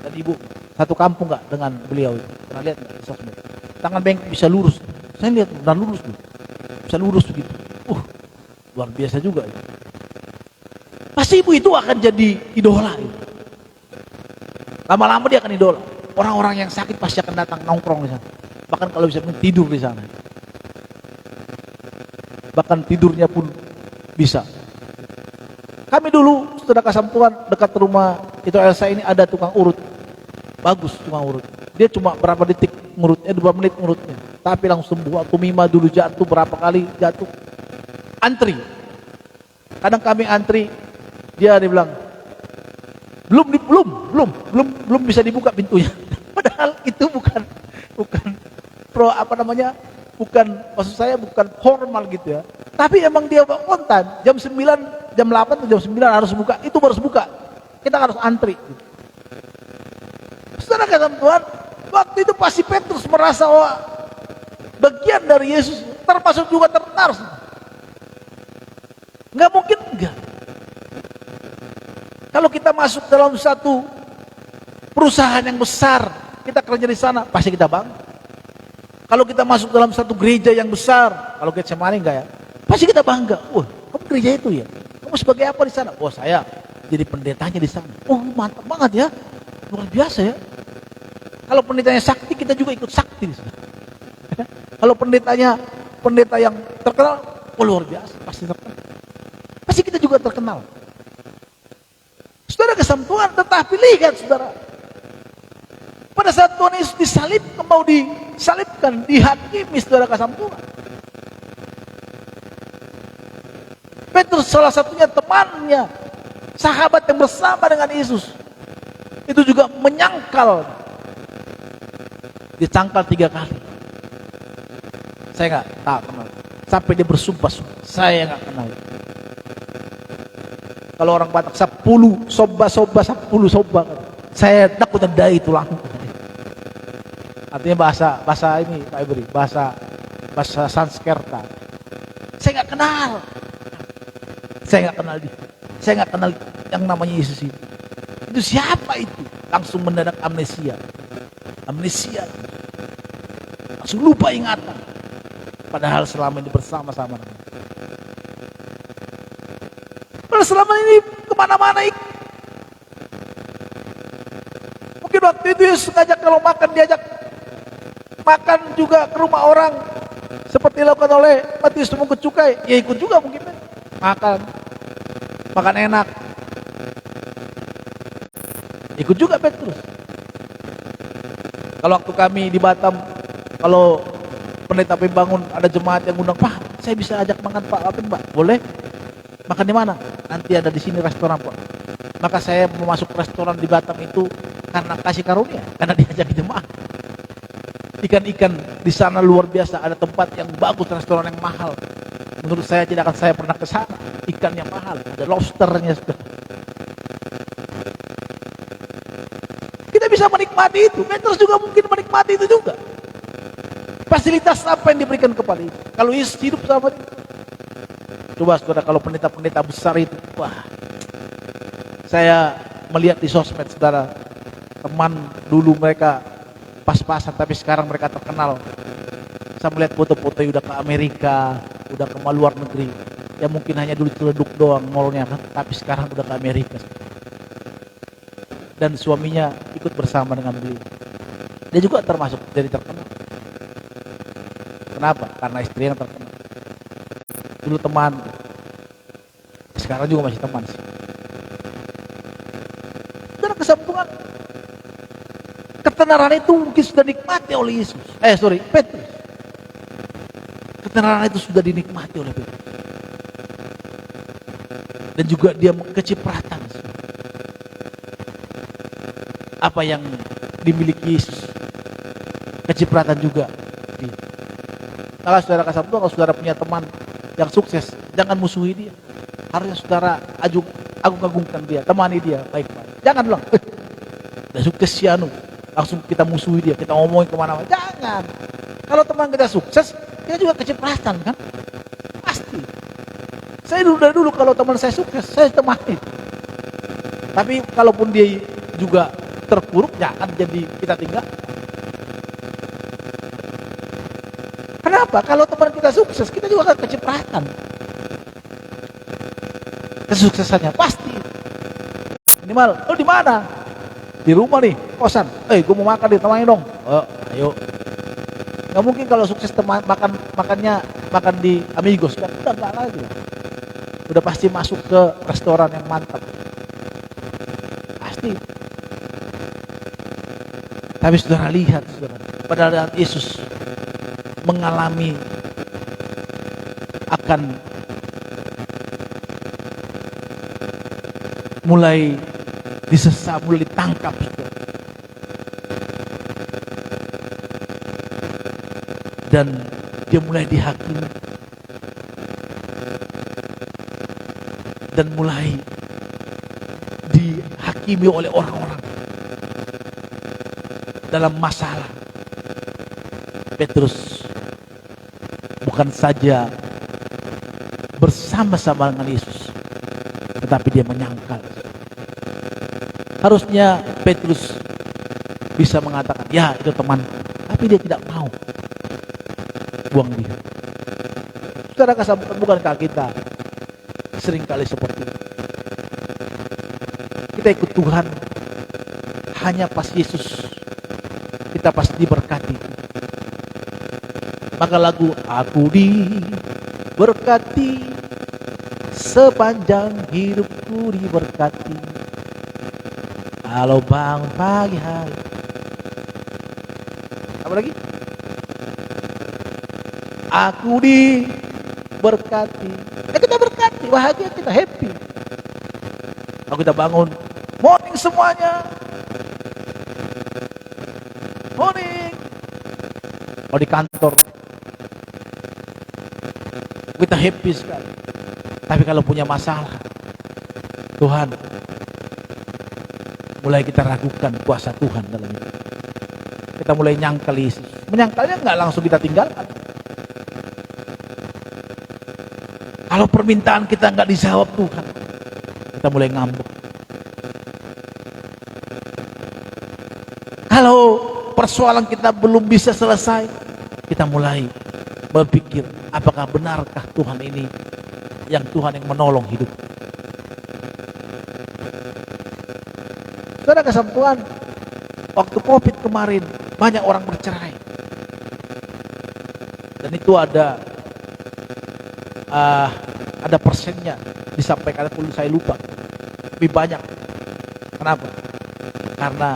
Dan ibu satu kampung nggak dengan beliau itu, pernah lihat nggak di sosmed? Tangan bengkok bisa lurus. Saya lihat dan lurus tuh, bisa lurus begitu. Luar biasa juga. Ya. Pasti ibu itu akan jadi idola. Ya. Lama-lama dia akan idola. Orang-orang yang sakit pasti akan datang nongkrong di sana. Bahkan kalau bisa tidur di sana. Bahkan tidurnya pun bisa. Kami dulu saudara kasih Tuhan dekat rumah itu Elsa ini ada tukang urut. Bagus tukang urut. Dia cuma berapa detik ngurutnya, 2 menit ngurutnya. Tapi langsung sembuh. Waktu Mima dulu jatuh berapa kali jatuh. Antri. Kadang kami antri, dia bilang, belum bisa dibuka pintunya. Padahal itu bukan maksud saya bukan formal gitu ya. Tapi emang dia on time, jam 9, jam 8 atau jam 9 harus buka, itu harus buka. Kita harus antri. Gitu. Saudara kata Tuhan, waktu itu pasti Petrus merasa bagian dari Yesus, termasuk juga tertarik. Nggak mungkin enggak. Kalau kita masuk dalam satu perusahaan yang besar, kita kerja di sana, pasti kita bangga. Kalau kita masuk dalam satu gereja yang besar, kalau kita Getsemani enggak ya, pasti kita bangga. Wah, kamu gereja itu ya? Kamu sebagai apa di sana? Oh, saya jadi pendetanya di sana. Oh, mantap banget ya, luar biasa ya. Kalau pendetanya sakti, kita juga ikut sakti di sana. Kalau pendetanya pendeta yang terkenal, oh luar biasa, pasti terkenal. Pasti kita juga terkenal. Saudara kesampungan, tetapi lihat saudara. Pada saat Tuhan Yesus disalibkan, mau disalibkan, dihakimi saudara kesampungan. Petrus salah satunya temannya, sahabat yang bersama dengan Yesus. Itu juga menyangkal. Dicangkal 3 kali. Saya nggak kenal. Sampai dia bersumpah, saya nggak kenal. Kalau orang Batak 10 soba 10 soba. Saya takut ada itu langsung. Artinya bahasa ini Pak Ibri, bahasa Sanskerta. Saya nggak kenal. Saya nggak kenal dia. Saya nggak kenal yang namanya Yesus itu. Itu siapa itu? Langsung mendadak amnesia. Amnesia. Langsung lupa ingatan. Padahal selama ini bersama-sama. Padahal selama ini kemana-mana ikut. Mungkin waktu itu Yesus ngajak kalau makan, diajak makan juga ke rumah orang. Seperti dilakukan oleh Matius Pemungut Cukai. Ya ikut juga mungkin. Makan enak. Ikut juga Petrus. Kalau waktu kami di Batam, kalau pendeta Pembangun ada jemaat yang undang, Pak, saya bisa ajak makan Pak, apa Pak? Boleh? Makan di mana? Nanti ada di sini restoran Pak. Maka saya mau masuk restoran di Batam itu karena kasih karunia, karena diajak jemaat. Ikan-ikan di sana luar biasa, ada tempat yang bagus, restoran yang mahal. Menurut saya tidak akan saya pernah ke sana. Ikan yang mahal, ada lobsternya. Kita bisa menikmati itu. Petrus juga mungkin menikmati itu juga. Fasilitas apa yang diberikan kepada itu? Kalau Yesus hidup sama itu. Coba saudara, kalau pendeta-pendeta besar itu, wah. Saya melihat di sosmed saudara, teman dulu mereka pas-pasan, tapi sekarang mereka terkenal. Saya melihat foto-foto udah ke Amerika, udah ke luar negeri. Ya mungkin hanya dulu celeduk doang mallnya kan, tapi sekarang udah ke Amerika. Dan suaminya ikut bersama dengan beliau. Dia juga termasuk jadi terkenal. Kenapa? Karena istri yang terkenal. Dulu teman, sekarang juga masih teman sih. Dan kesampungan, ketenaran itu mungkin sudah dinikmati oleh Yesus. Petrus. Ketenaran itu sudah dinikmati oleh Petrus. Dan juga dia kecipratan. Apa yang dimiliki Yesus, kecipratan juga. Kalau saudara kesampungan, kalau saudara punya teman yang sukses, jangan musuhi dia. Harusnya saudara agung-agungkan dia, temani dia baik-baik. Jangan bilang, udah sukses si anu, langsung kita musuhi dia, kita ngomongin kemana-mana. Jangan. Kalau teman kita sukses, kita juga kecipratan kan? Pasti. Saya dulu kalau teman saya sukses, saya temani. Tapi kalaupun dia juga terpuruk, jangan jadi kita tinggal. Kenapa? Kalau teman kita sukses, kita juga akan kecipratan. Kesuksesannya pasti. Minimal, lo di mana? Di rumah nih, kosan. Gue mau makan nih, temani dong. Oh, ayo. Gak mungkin kalau sukses makan di Amigos kan? Udah nggak lagi. Udah pasti masuk ke restoran yang mantap. Pasti. Tapi saudara lihat, saudara, pada Yesus mengalami akan mulai disesat, mulai ditangkap, dan dia mulai dihakimi dan mulai dihakimi oleh orang-orang dalam masalah. Petrus bukan saja bersama-sama dengan Yesus, tetapi dia menyangkal. Harusnya Petrus bisa mengatakan, ya itu teman, tapi dia tidak mau buang dia. Saudara kasih, bukankah kita seringkali seperti itu? Kita ikut Tuhan hanya pas Yesus kita pasti diberkati. Maka lagu aku diberkati, sepanjang hidupku diberkati, kalau bangun pagi hari. Apa lagi? Aku diberkati. Kita berkati, bahagia, kita happy. Kalau kita bangun, morning semuanya. Morning. Kalau di kantor, kita happy sekali. Tapi kalau punya masalah, Tuhan, mulai kita ragukan kuasa Tuhan dalam hidup. Kita mulai nyangkal Yesus. Menyangkalnya nggak langsung kita tinggalkan. Kalau permintaan kita nggak dijawab Tuhan, kita mulai ngambek. Kalau persoalan kita belum bisa selesai, kita mulai berpikir, apakah benarkah Tuhan ini yang Tuhan yang menolong hidup. Saudara kasih Tuhan, waktu COVID kemarin banyak orang bercerai, dan itu ada persennya disampaikan, saya lupa, lebih banyak. Kenapa? Karena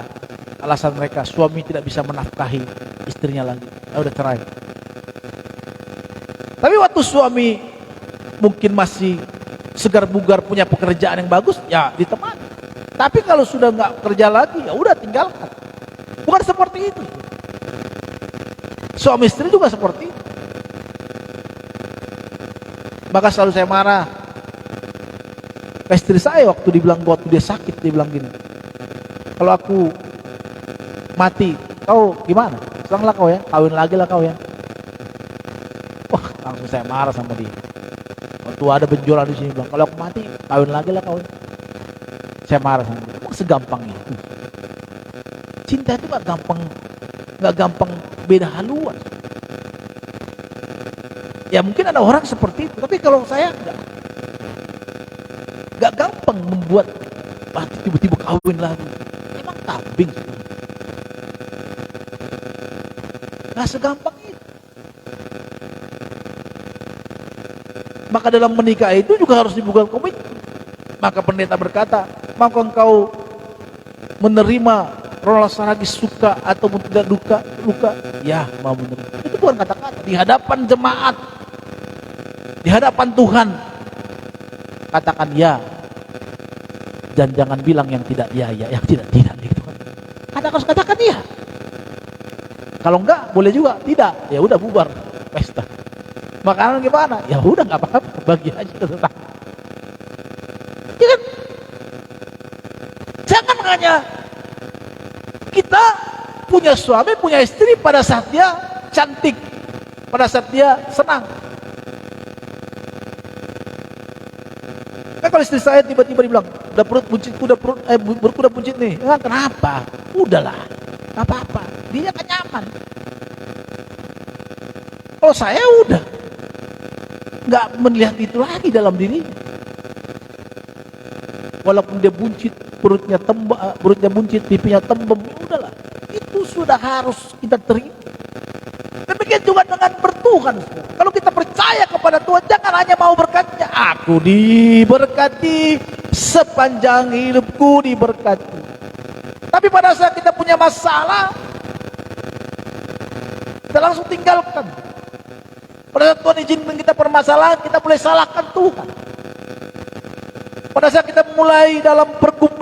alasan mereka, suami tidak bisa menafkahi istrinya lagi, udah cerai. Tapi waktu suami mungkin masih segar bugar, punya pekerjaan yang bagus, ya ditemani. Tapi kalau sudah nggak kerja lagi, ya udah tinggalkan. Bukan seperti itu. Suami istri juga seperti itu. Maka selalu saya marah ke istri saya waktu dibilang, waktu dia sakit, dia bilang gini, kalau aku mati, kau gimana? Senanglah kau ya, kawin lagi lah kau ya. Wah, langsung saya marah sama dia. Waktu ada benjolan di sini, bilang, kalau aku mati, kawin lagi lah kau ya. Saya marah sama dia. Emang segampang itu? Cinta itu nggak gampang beda haluan. Ya mungkin ada orang seperti itu, tapi kalau saya nggak gampang membuat tiba-tiba kawin lagi. Emang kambing. Nggak segampang itu. Maka dalam menikah itu juga harus dibuka komitmen. Maka pendeta berkata, maka engkau menerima rasa lagi suka ataupun tidak luka, ya mau menerima. Itu bukan kata-kata. Di hadapan jemaat, di hadapan Tuhan, katakan ya, dan jangan bilang yang tidak ya, yang tidak gitu. Katakan iya. Kalau enggak, boleh juga tidak. Ya udah bubar pesta. Makanan gimana? Ya udah nggak apa-apa, bagi aja ke tetangga. Ya kan? Jangan hanya kita punya suami, punya istri pada saat dia cantik, pada saat dia senang. Kan kalau istri saya tiba-tiba dibilang, udah perut buncit, udah buncit nih. Ya, kenapa? Udahlah, nggak apa-apa. Dia kan nyaman. Kalau saya udah nggak melihat itu lagi dalam dirinya. Walaupun dia buncit, perutnya buncit, pipinya tembem, ya udahlah. Itu sudah harus kita terima. Demikian juga dengan bertuhan. Kalau kita percaya kepada Tuhan, jangan hanya mau berkatnya. Aku diberkati, sepanjang hidupku diberkati. Tapi pada saat kita punya masalah, kita langsung tinggalkan. Pada saat Tuhan izinkan kita permasalahan, kita boleh salahkan Tuhan. Pada saat kita mulai dalam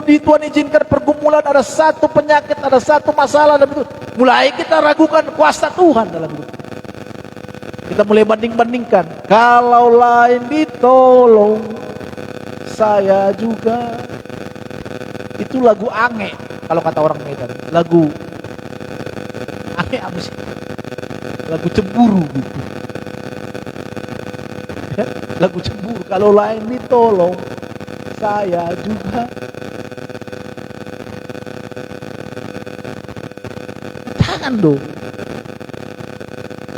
di Tuhan izinkan pergumulan, ada satu penyakit, ada satu masalah dalam itu, mulai kita ragukan kuasa Tuhan dalam hidup. Kita mulai banding-bandingkan. Kalau lain ditolong, saya juga. Itu lagu ange, kalau kata orang Medan. Lagu ange apa sih? Lagu cemburu gitu. Lagu cemburu. Kalau lain ditolong, saya juga. komando.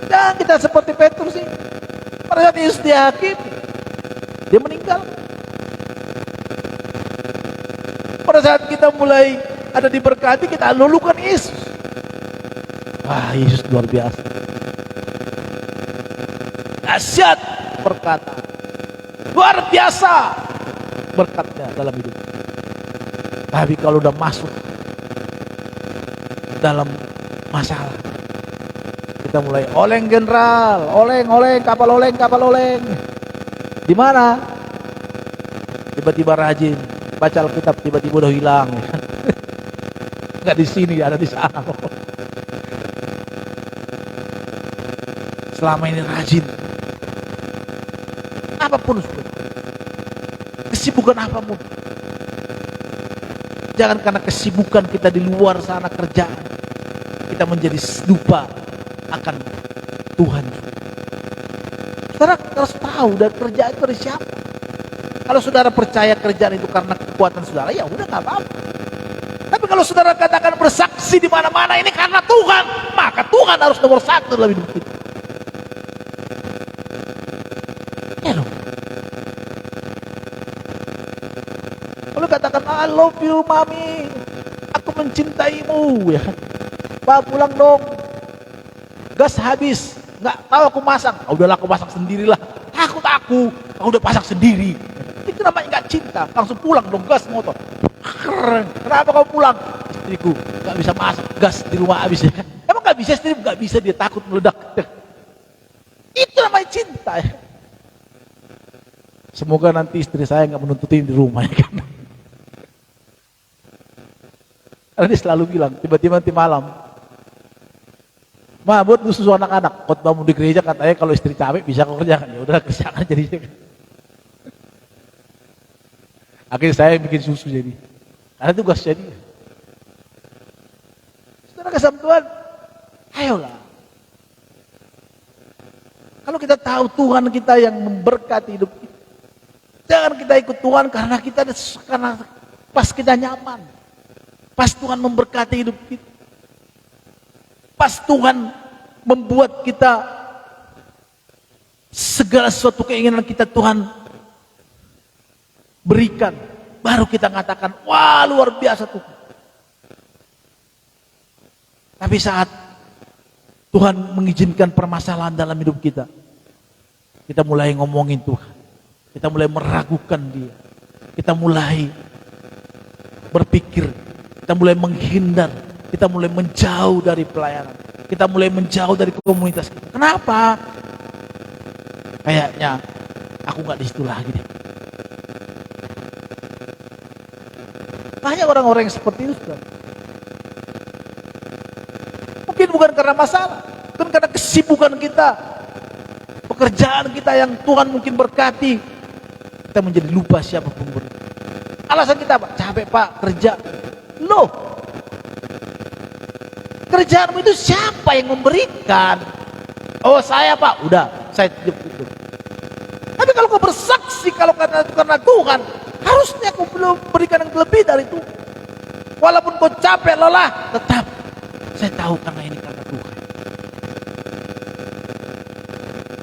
Jangan kita seperti Petrus sih. Pada saat Yesus dihakimi, dia meninggal. Pada saat kita mulai ada diberkati, kita lulukan Yesus. Wah, Yesus luar biasa. Dahsyat berkata, luar biasa berkatnya dalam hidup. Tapi kalau udah masuk dalam masalah, kita mulai oleng general, oleng, kapal oleng. Di mana? Tiba-tiba rajin baca Alkitab, tiba-tiba udah hilang. Nggak di sini, ada di sana. Selama ini rajin, apapun, kesibukan apapun. Jangan karena kesibukan kita di luar sana kerjaan, kita menjadi lupa akan Tuhan. Saudara harus tahu dan kerjaan itu dari siapa. Kalau saudara percaya kerjaan itu karena kekuatan saudara, ya udah nggak apa-apa. Tapi kalau saudara katakan bersaksi di mana-mana ini karena Tuhan, maka Tuhan harus nomor satu dalam hidup kita. Ya dong. Kalau katakan I love you mami, aku mencintaimu, ya kan? Pak pulang dong, gas habis, nggak tahu aku masak. Oh, udahlah aku masak sendirilah. Aku udah masak sendiri. Itu namanya nggak cinta. Langsung pulang dong, gas motor. Keren. Kenapa kau pulang? Istriku nggak bisa masak, gas di rumah habis, ya. Emang nggak bisa, istri nggak bisa, dia takut meledak. Itu namanya cinta, ya. Semoga nanti istri saya nggak menuntutin di rumah, ya kan? Karena dia selalu bilang, tiba-tiba nanti malam, Ma, buat susu anak-anak. Khotbahmu di gereja katanya kalau istri capek bisa kau kerjakan. Ya udah kerjakan jadinya. Akhirnya saya bikin susu jadi. Karena tugas jadi. Saudara kasih Tuhan, ayolah. Kalau kita tahu Tuhan kita yang memberkati hidup kita, jangan kita ikut Tuhan karena pas kita nyaman. Pas Tuhan memberkati hidup kita. Pas Tuhan membuat kita segala sesuatu keinginan kita Tuhan berikan, baru kita katakan, wah luar biasa Tuhan. Tapi saat Tuhan mengizinkan permasalahan dalam hidup kita, kita mulai ngomongin Tuhan, kita mulai meragukan Dia, kita mulai berpikir, kita mulai menghindar, kita mulai menjauh dari pelayanan, kita mulai menjauh dari komunitas kita. Kenapa? Kayaknya aku nggak di situ lagi deh. Banyak orang-orang yang seperti itu, saudara. Mungkin bukan karena masalah, bukan karena kesibukan kita, pekerjaan kita yang Tuhan mungkin berkati, kita menjadi lupa siapa pemberi. Alasan kita apa? Capek Pak kerja. Loh, kerjaanmu itu siapa yang memberikan? Oh saya Pak, udah saya hidup itu. Tapi kalau kau bersaksi kalau karena Tuhan, harusnya kau belum berikan yang lebih dari itu. Walaupun kau capek lelah, tetap saya tahu karena ini karena Tuhan.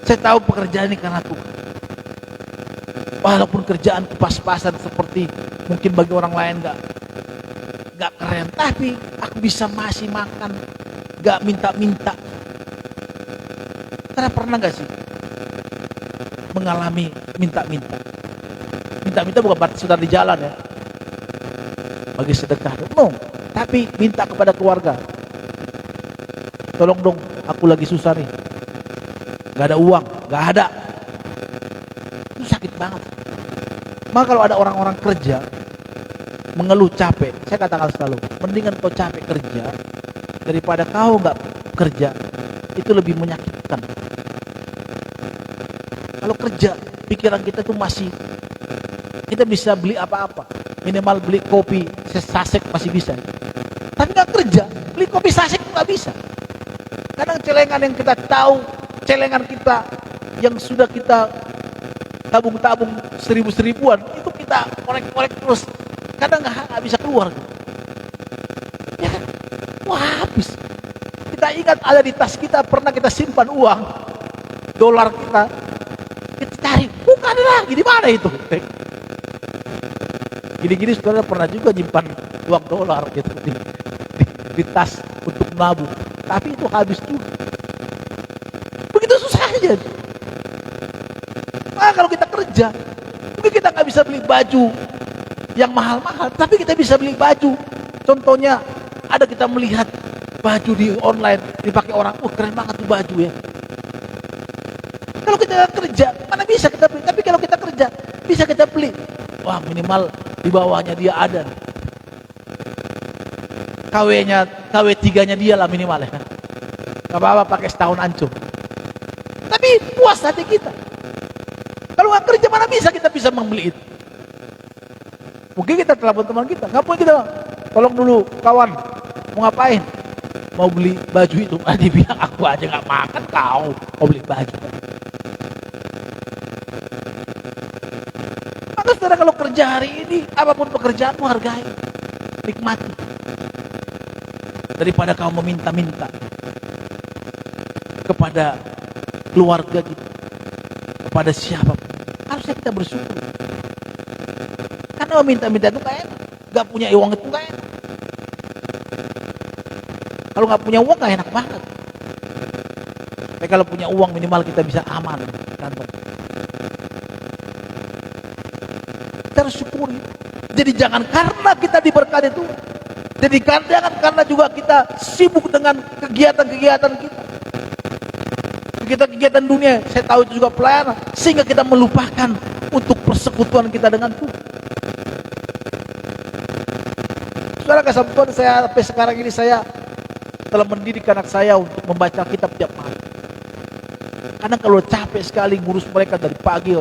Saya tahu pekerjaan ini karena Tuhan. Walaupun kerjaan pas-pasan seperti mungkin bagi orang lain nggak keren, tapi aku bisa masih makan, nggak minta-minta. Karena pernah nggak sih mengalami minta-minta? Minta-minta bukan berarti saudara di jalan ya, bagi sedekah, no. Tapi minta kepada keluarga, tolong dong, aku lagi susah nih, nggak ada uang, nggak ada. Itu sakit banget. Maka kalau ada orang-orang kerja mengeluh capek, saya katakan selalu, mendingan kau capek kerja daripada kau nggak kerja. Itu lebih menyakitkan. Kalau kerja, pikiran kita tuh masih, kita bisa beli apa-apa, minimal beli kopi sasek masih bisa. Tapi nggak kerja, beli kopi sasek nggak bisa. Kadang celengan yang kita tahu, celengan kita yang sudah kita tabung-tabung seribu-seribuan, itu kita korek-korek terus, kadang nggak bisa keluar. Ya kan? Wah habis. Kita Saya ingat ada di tas kita, pernah kita simpan uang dolar kita. Kita cari, bukan lagi, di mana itu? Gini-gini saudara pernah juga nyimpan uang dolar gitu di tas untuk nabung, tapi itu habis juga. Begitu susah aja. Nah, kalau kita kerja, mungkin kita nggak bisa beli baju yang mahal-mahal, tapi kita bisa beli baju. Contohnya, ada kita melihat baju di online dipakai orang, keren banget tuh baju ya. Kalau kita kerja, mana bisa kita beli? Tapi kalau kita kerja, bisa kita beli. Wah, minimal di bawahnya dia ada. KW3-nya dia lah minimal ya. Gak apa-apa pakai setahun ancur. Tapi puas hati kita. Kalau nggak kerja, mana bisa kita bisa membeli itu? Mungkin kita telepon teman kita, ngapain kita? Tolong dulu kawan, mau ngapain? Mau beli baju itu. Dia bilang, aku aja nggak makan, kau mau beli baju. Maka saudara, kalau kerja hari ini, apapun pekerjaanmu hargai, nikmati. Daripada kau meminta-minta kepada keluarga kita, kepada siapa, harusnya kita bersyukur. Karena meminta-minta itu gak enak, gak punya uang itu gak enak. Kalau gak punya uang gak enak banget. Tapi kalau punya uang minimal kita bisa aman di kantor. Kita harus syukuri. Jadi jangan karena kita diberkati itu, jadi jangan karena juga kita sibuk dengan kegiatan-kegiatan kita. Kegiatan dunia, saya tahu itu juga pelayanan, sehingga kita melupakan untuk persekutuan kita dengan Tuhan. Saudara kasih Tuhan, saya sampai sekarang ini saya telah mendidik anak saya untuk membaca kitab tiap malam. Karena kalau capek sekali ngurus mereka dari pagi,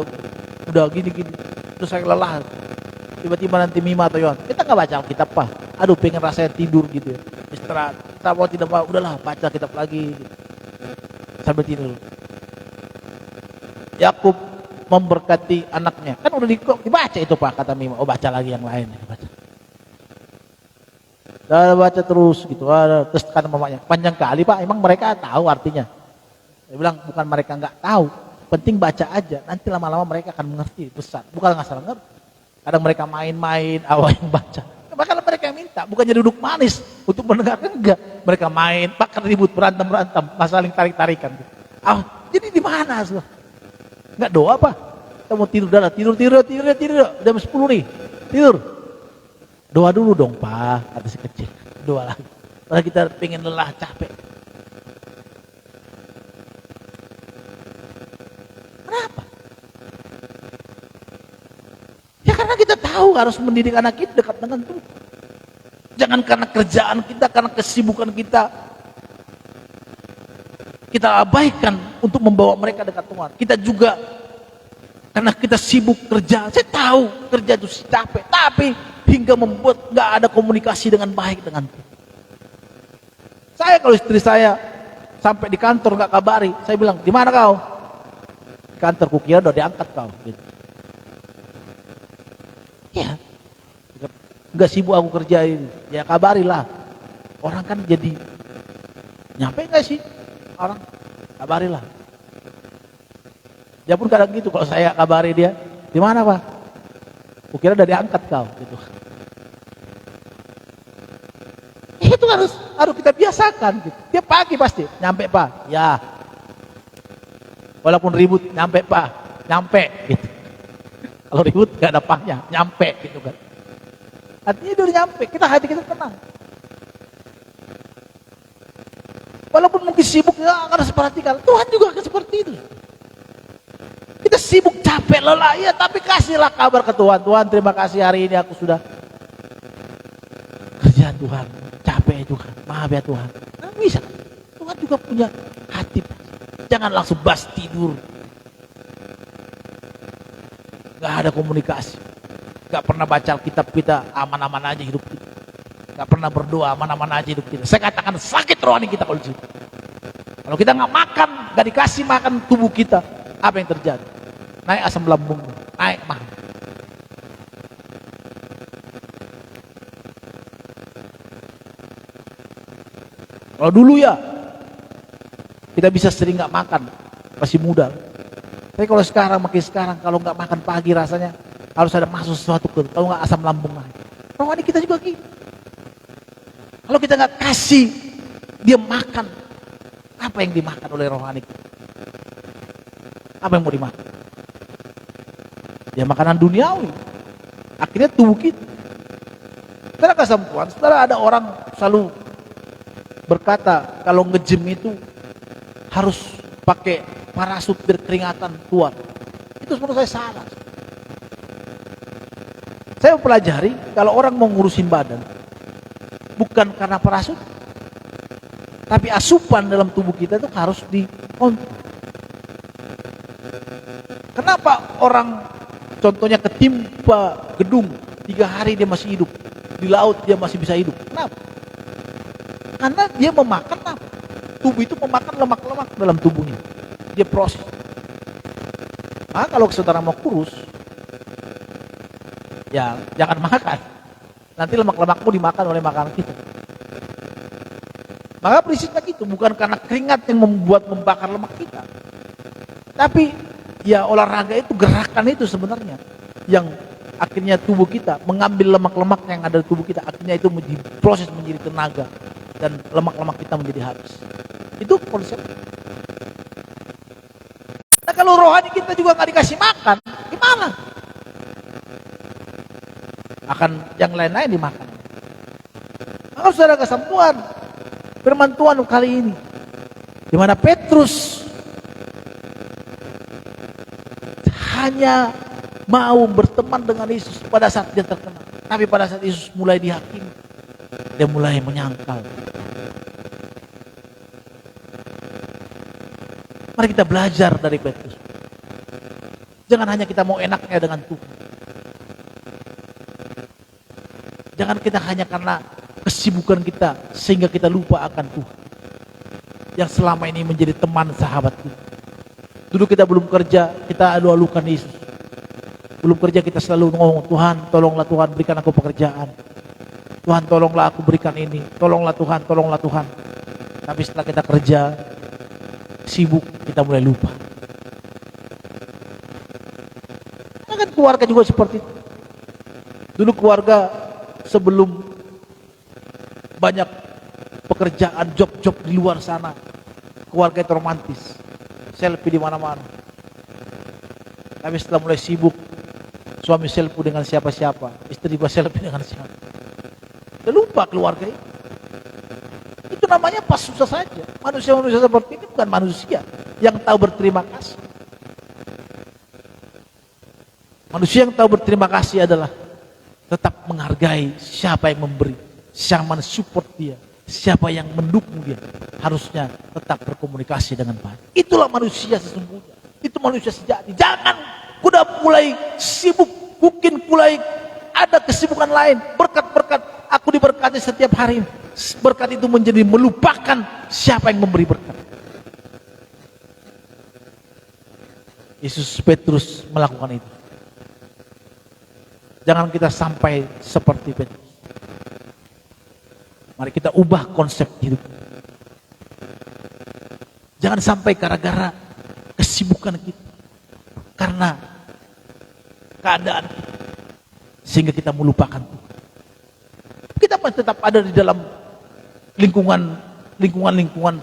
udah gini-gini, terus saya lelah. Tiba-tiba nanti Mima atau Yohan, kita nggak baca Alkitab Pak. Aduh, pengen rasanya tidur gitu ya. Istirahat. Kita mau tidak mau, udahlah baca kitab lagi. Gitu. Sampai tidur. Yakub memberkati anaknya. Kan udah dibaca itu Pak, kata Mima. Oh, baca lagi yang lain. Baca. Dan baca terus gitu. Terus kan mamanya, panjang kali Pak, emang mereka tahu artinya? Dia bilang, bukan mereka nggak tahu. Penting baca aja. Nanti lama-lama mereka akan mengerti besar. Bukan nggak salah ngerti. Kadang mereka main-main, awal yang baca. Bahkan mereka minta, bukannya duduk manis untuk mendengarkan, enggak. Mereka main, bahkan ribut, berantem, saling tarik-tarikan. Jadi di mana? Enggak doa apa? Kita mau tidur, tidur. Jam 10 nih, tidur. Doa dulu dong Pak, kata si kecil. Doa lagi. Padahal kita pengen lelah, capek. Kenapa? Ya karena kita tahu harus mendidik anak kita dekat dengan Tuhan. Jangan karena kerjaan kita, karena kesibukan kita abaikan untuk membawa mereka dekat Tuhan. Kita juga karena kita sibuk kerja, saya tahu kerja itu capek, tapi hingga membuat nggak ada komunikasi dengan baik dengan Tuhan. Saya kalau istri saya sampai di kantor nggak kabari, saya bilang, di mana kau? Di kantor, kukira udah diangkat kau. Gitu. Ya, nggak sibuk aku kerjain, ya kabarilah. Orang kan jadi nyampe nggak sih orang, kabarilah. Dia pun kadang gitu, kalau saya kabari dia, di mana Pak? Kukira udah diangkat kau, gitu. Itu harus kita biasakan. Gitu. Tiap pagi pasti nyampe Pak, ya. Walaupun ribut, nyampe Pak, nyampe. Gitu. Kalau ribut gak ada pahnya, nyampe gitu kan. Artinya udah nyampe, hati kita tenang. Walaupun mungkin sibuk, ya harus perhatikan. Tuhan juga akan seperti itu. Kita sibuk, capek, lelah, ya tapi kasihlah kabar ke Tuhan. Tuhan, terima kasih hari ini aku sudah kerjaan Tuhan. Capek Tuhan, maaf ya Tuhan. Nah, bisa. Tuhan juga punya hati. Jangan langsung bas tidur. Gak ada komunikasi. Gak pernah baca Alkitab kita, aman-aman aja hidup kita. Gak pernah berdoa, aman-aman aja hidup kita. Saya katakan sakit rohani kita kalau di situ. Kalau kita gak makan, gak dikasih makan tubuh kita, apa yang terjadi? Naik asam lambung, naik mah. Kalau dulu ya, Kita bisa sering nggak makan, masih muda. Tapi kalau sekarang, makin sekarang, kalau nggak makan pagi rasanya harus ada masuk sesuatu ke, kalau nggak asam lambung naik. Rohani kita juga gitu. Kalau kita nggak kasih dia makan, apa yang dimakan oleh rohani kita? Apa yang mau dimakan? Ya makanan duniawi. Akhirnya tubuh kita. Saudara kasih Tuhan, saudara, ada orang selalu berkata kalau nge-gym itu harus pakai parasut biar keringatan keluar. Itu menurut saya salah. Saya mempelajari kalau orang mau ngurusin badan bukan karena parasut, tapi asupan dalam tubuh kita itu harus dikontrol. Kenapa orang contohnya ketimpa gedung 3 hari dia masih hidup, di laut dia masih bisa hidup? Kenapa? Karena dia memakan apa? Tubuh itu memakan lemak-lemak dalam tubuhnya. Dia proses. Nah, kalau saudara mau kurus, ya jangan makan. Nanti lemak-lemakmu dimakan oleh makanan kita. Maka prinsipnya gitu, bukan karena keringat yang membuat membakar lemak kita. Tapi ya olahraga itu, gerakan itu sebenarnya yang akhirnya tubuh kita mengambil lemak-lemak yang ada di tubuh kita, akhirnya itu diproses menjadi tenaga dan lemak-lemak kita menjadi habis. Itu konsep. Nah kalau rohani kita juga nggak dikasih makan, gimana? Akan yang lain-lain dimakan. Maka saudara kesempuan firman Tuhan kali ini, di mana Petrus hanya mau berteman dengan Yesus pada saat dia terkenal, tapi pada saat Yesus mulai dihakimi, dia mulai menyangkal. Mari kita belajar dari Petrus. Jangan hanya kita mau enaknya dengan Tuhan. Jangan kita hanya karena kesibukan kita sehingga kita lupa akan Tuhan yang selama ini menjadi teman sahabat kita. Dulu kita belum kerja, kita alu-alukan Yesus. Belum kerja kita selalu ngomong, Tuhan tolonglah Tuhan berikan aku pekerjaan. Tuhan tolonglah aku berikan ini. Tolonglah Tuhan, tolonglah Tuhan. Tapi setelah kita kerja, sibuk, kita mulai lupa. Nah, kan keluarga juga seperti itu. Dulu keluarga sebelum banyak pekerjaan, job-job di luar sana, keluarga itu romantis, selfie di mana-mana. Tapi setelah mulai sibuk, suami selfie dengan siapa-siapa, istri juga selfie dengan siapa. Udah lupa keluarga itu. Itu namanya pas susah saja. Manusia-manusia seperti ini bukan manusia yang tahu berterima kasih. Manusia yang tahu berterima kasih adalah tetap menghargai siapa yang memberi, siapa yang mensupport dia, siapa yang mendukung dia. Harusnya tetap berkomunikasi dengan baik. Itulah manusia sesungguhnya. Itu manusia sejati. Jangan udah mulai sibuk, mungkin mulai ada kesibukan lain, berkat-berkat. Aku diberkati setiap hari. Berkat itu menjadi melupakan siapa yang memberi berkat. Yesus Petrus melakukan itu. Jangan kita sampai seperti Petrus. Mari kita ubah konsep hidup. Jangan sampai gara-gara kesibukan kita, karena keadaan kita, sehingga kita melupakan Tuhan. Kita masih tetap ada di dalam lingkungan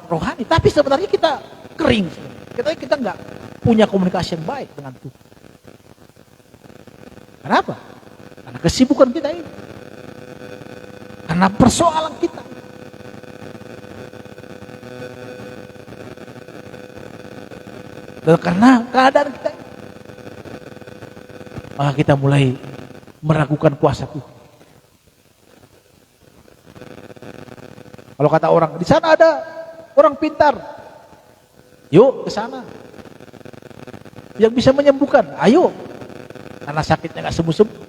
rohani, tapi sebenarnya kita kering. Kita nggak punya komunikasi yang baik dengan Tuhan. Kenapa? Karena kesibukan kita ini, karena persoalan kita. Dan karena keadaan kita ini, maka kita mulai meragukan kuasa Tuhan. Kalau kata orang, di sana ada orang pintar, yuk ke sana. Yang bisa menyembuhkan, ayo. Karena sakitnya nggak sembuh-sembuh.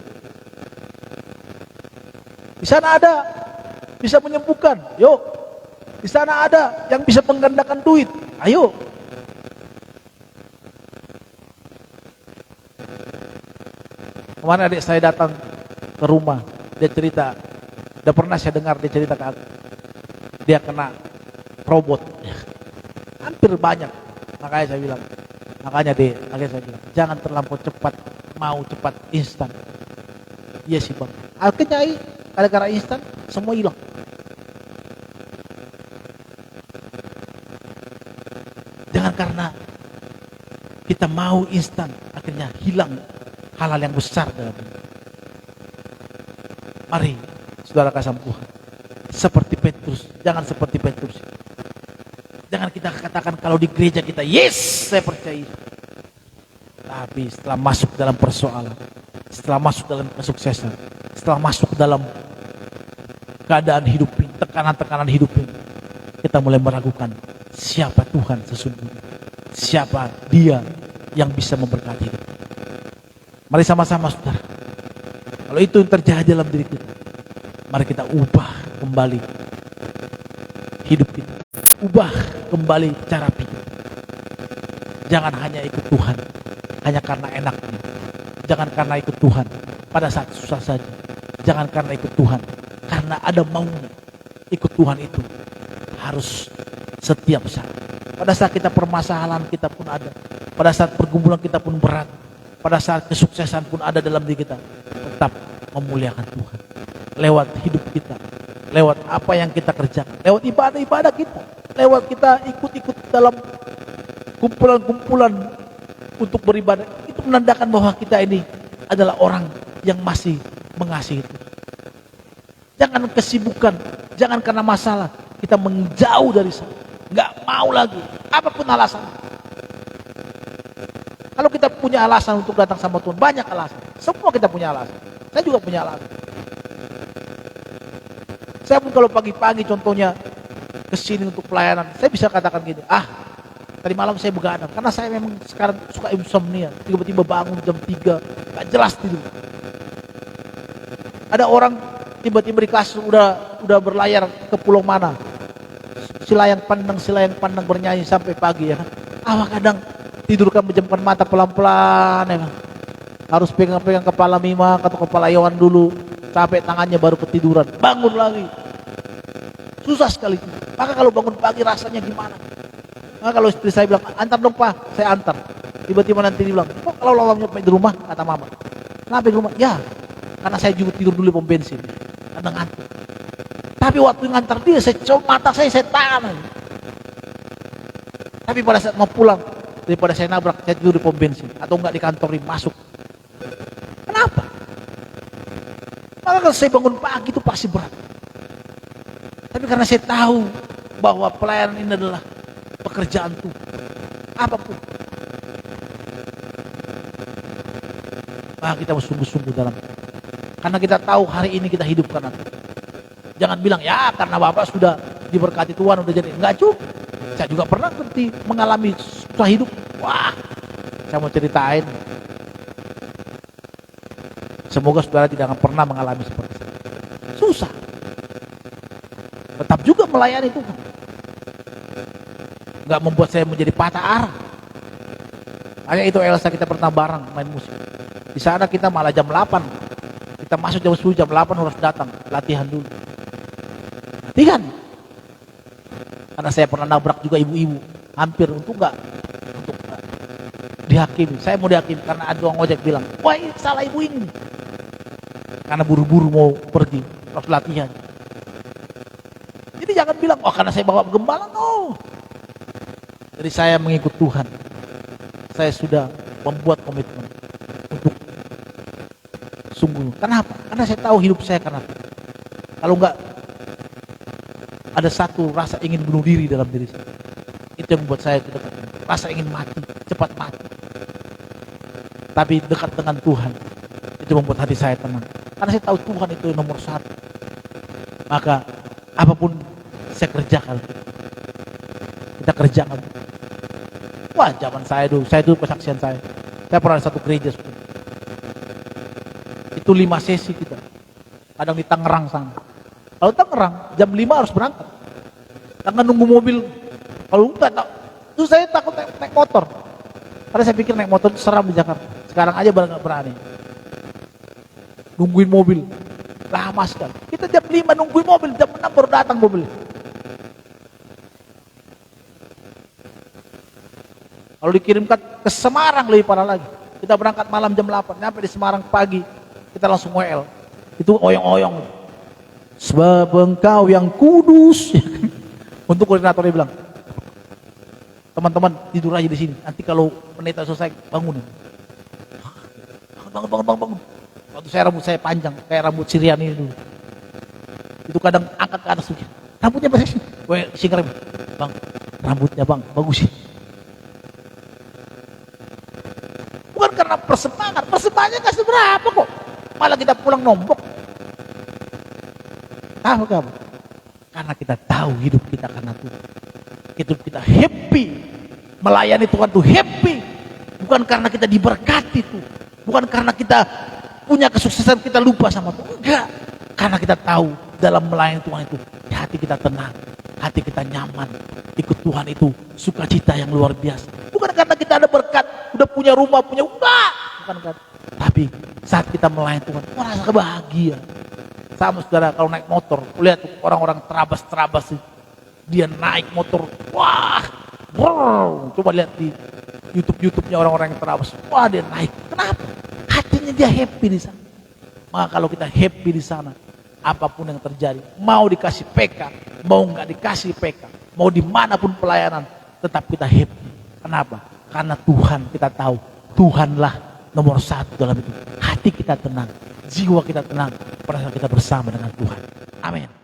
Di sana ada bisa menyembuhkan, yuk. Di sana ada yang bisa menggandakan duit, ayo. Kemarin adik saya datang ke rumah, dia cerita, udah pernah saya dengar dia cerita ke aku. Dia kena robot. hampir banyak. Makanya saya bilang, makanya saya bilang, jangan terlampau cepat, mau cepat instan. Iya sih bang. Akhirnya gara-gara instan semua hilang. Jangan karena kita mau instan, akhirnya hilang hal-hal yang besar dalam hidup. Mari, saudara kasih Tuhan, seperti Petrus, jangan seperti Petrus. Jangan kita katakan kalau di gereja kita, yes, saya percaya. Tapi setelah masuk dalam persoalan, setelah masuk dalam kesuksesan, setelah masuk dalam keadaan hidup ini, tekanan-tekanan hidup ini, kita mulai meragukan siapa Tuhan sesungguhnya, siapa Dia yang bisa memberkati hidup. Mari sama-sama saudara, kalau itu yang terjadi dalam diri kita, mari kita ubah kembali hidup kita, ubah kembali cara pikir. Jangan hanya ikut Tuhan hanya karena enaknya, jangan karena ikut Tuhan pada saat susah saja, jangan karena ikut Tuhan karena ada maunya. Ikut Tuhan itu harus setiap saat. Pada saat kita permasalahan kita pun ada, pada saat pergumulan kita pun berat, pada saat kesuksesan pun ada dalam diri kita, tetap memuliakan Tuhan lewat hidup kita, lewat apa yang kita kerjakan, lewat ibadah-ibadah kita, lewat kita ikut-ikut dalam kumpulan-kumpulan untuk beribadah. Itu menandakan bahwa kita ini adalah orang yang masih mengasihi Tuhan. Jangan kesibukan, jangan karena masalah kita menjauh dari sana, nggak mau lagi, apapun alasan. Kalau kita punya alasan untuk datang sama Tuhan, banyak alasan. Semua kita punya alasan. Saya juga punya alasan. Saya pun kalau pagi-pagi contohnya kesini untuk pelayanan, saya bisa katakan gini, tadi malam saya begadang, karena saya memang sekarang suka insomnia, tiba-tiba bangun jam 3, gak jelas tidur. Ada orang tiba-tiba di kasur udah berlayar ke pulau mana, silayang pandang bernyanyi sampai pagi ya kan. Awak kadang tidurkan menjamkan mata pelan-pelan ya kan. Harus pegang-pegang kepala Mima atau kepala Yohan dulu, sampai tangannya baru ketiduran, bangun lagi. Susah sekali. Maka kalau bangun pagi rasanya gimana? Maka kalau istri saya bilang, antar dong Pak, saya antar. Tiba-tiba nanti dia bilang, kok kalau lawangnya di rumah, kata mama. Kenapa di rumah? Ya, karena saya juga tidur dulu di pom bensin. Karena ngantuk. Tapi waktu ngantar dia, mata saya tahan. Tapi pada saat mau pulang, daripada saya nabrak, saya tidur di pom bensin. Atau enggak di kantor ini, masuk. Kenapa? Maka kalau saya bangun pagi itu pasti berat. Tapi karena saya tahu bahwa pelayanan ini adalah pekerjaan Tuhan, apapun, maka kita harus sungguh-sungguh dalam, karena kita tahu hari ini kita hidup karena Tuhan. Jangan bilang ya karena Bapak sudah diberkati Tuhan udah jadi, enggak cukup. Saya juga pernah mengalami susah hidup. Wah, saya mau ceritain. Semoga saudara tidak akan pernah mengalami seperti itu. Susah, tetap juga melayani Tuhan. Nggak membuat saya menjadi patah arah. Hanya itu Elsa, kita pernah bareng main musik. Di sana kita malah jam 8. Kita masuk jam 10, jam 8 harus datang latihan dulu. Latihan. Karena saya pernah nabrak juga ibu-ibu, hampir untuk dihakimi. Saya mau dihakimi karena ada orang ojek bilang, wah ini salah ibu ini. Karena buru-buru mau pergi, harus latihan. Jadi jangan bilang, oh karena saya bawa gembala, no. Jadi saya mengikut Tuhan. Saya sudah membuat komitmen untuk sungguh. Kenapa? Karena saya tahu hidup saya karena Tuhan. Kalau enggak, ada satu rasa ingin bunuh diri dalam diri saya. Itu yang membuat saya dekat. Rasa ingin mati, cepat mati. Tapi dekat dengan Tuhan, itu membuat hati saya tenang. Karena saya tahu Tuhan itu nomor 1. Maka apapun saya kerjakan, kita kerjakan. Wah, zaman saya dulu kesaksian saya pernah di satu gereja. Itu 5 sesi kita. Kadang di Tangerang sana. Kalau Tangerang, jam 5 harus berangkat. Jangan nunggu mobil. Kalau enggak, itu saya takut naik motor. Karena saya pikir naik motor itu seram di Jakarta. Sekarang aja nggak berani. Nungguin mobil. Lama sekali. Kita jam 5 nungguin mobil, jam 6 baru datang mobil. Kalau dikirimkan ke Semarang lebih parah lagi. Kita berangkat malam jam 8, nyampe di Semarang pagi, kita langsung WL. Itu oyong-oyong. Sebab engkau yang kudus. Untuk koordinator dia bilang, teman-teman tidur aja di sini. Nanti kalau pendeta selesai bangunin. Bangun. Waktu rambut saya panjang, kayak rambut Syrian ini dulu. Itu kadang angkat ke atas tuh. Rambutnya masih gue singkir, bang, rambutnya bang, bagus sih. Bukan karena persembahannya kasih berapa kok. Malah kita pulang nombok. Tahu kamu? Karena kita tahu hidup kita karena Tuhan. Hidup kita happy. Melayani Tuhan tuh happy. Bukan karena kita diberkati tuh. Bukan karena kita punya kesuksesan kita lupa sama Tuhan. Enggak. Karena kita tahu dalam melayani Tuhan itu hati kita tenang, hati kita nyaman. Ikut Tuhan itu sukacita yang luar biasa. Bukan karena kita ada berkat, udah punya rumah, punya enggak. Bukan karena. Tapi saat kita melayani Tuhan, merasa bahagia. Sama saudara kalau naik motor, lihat orang-orang terabas-terabas, dia naik motor, wah, brrr. Coba lihat di YouTube-nya orang-orang yang terabas, wah dia naik. Kenapa? Hatinya dia happy di sana. Maka kalau kita happy di sana, apapun yang terjadi, mau dikasih PK, mau nggak dikasih PK, mau dimanapun pelayanan, tetap kita happy. Kenapa? Karena Tuhan kita tahu, Tuhanlah nomor satu dalam itu. Hati kita tenang, jiwa kita tenang, pada saat kita bersama dengan Tuhan. Amin.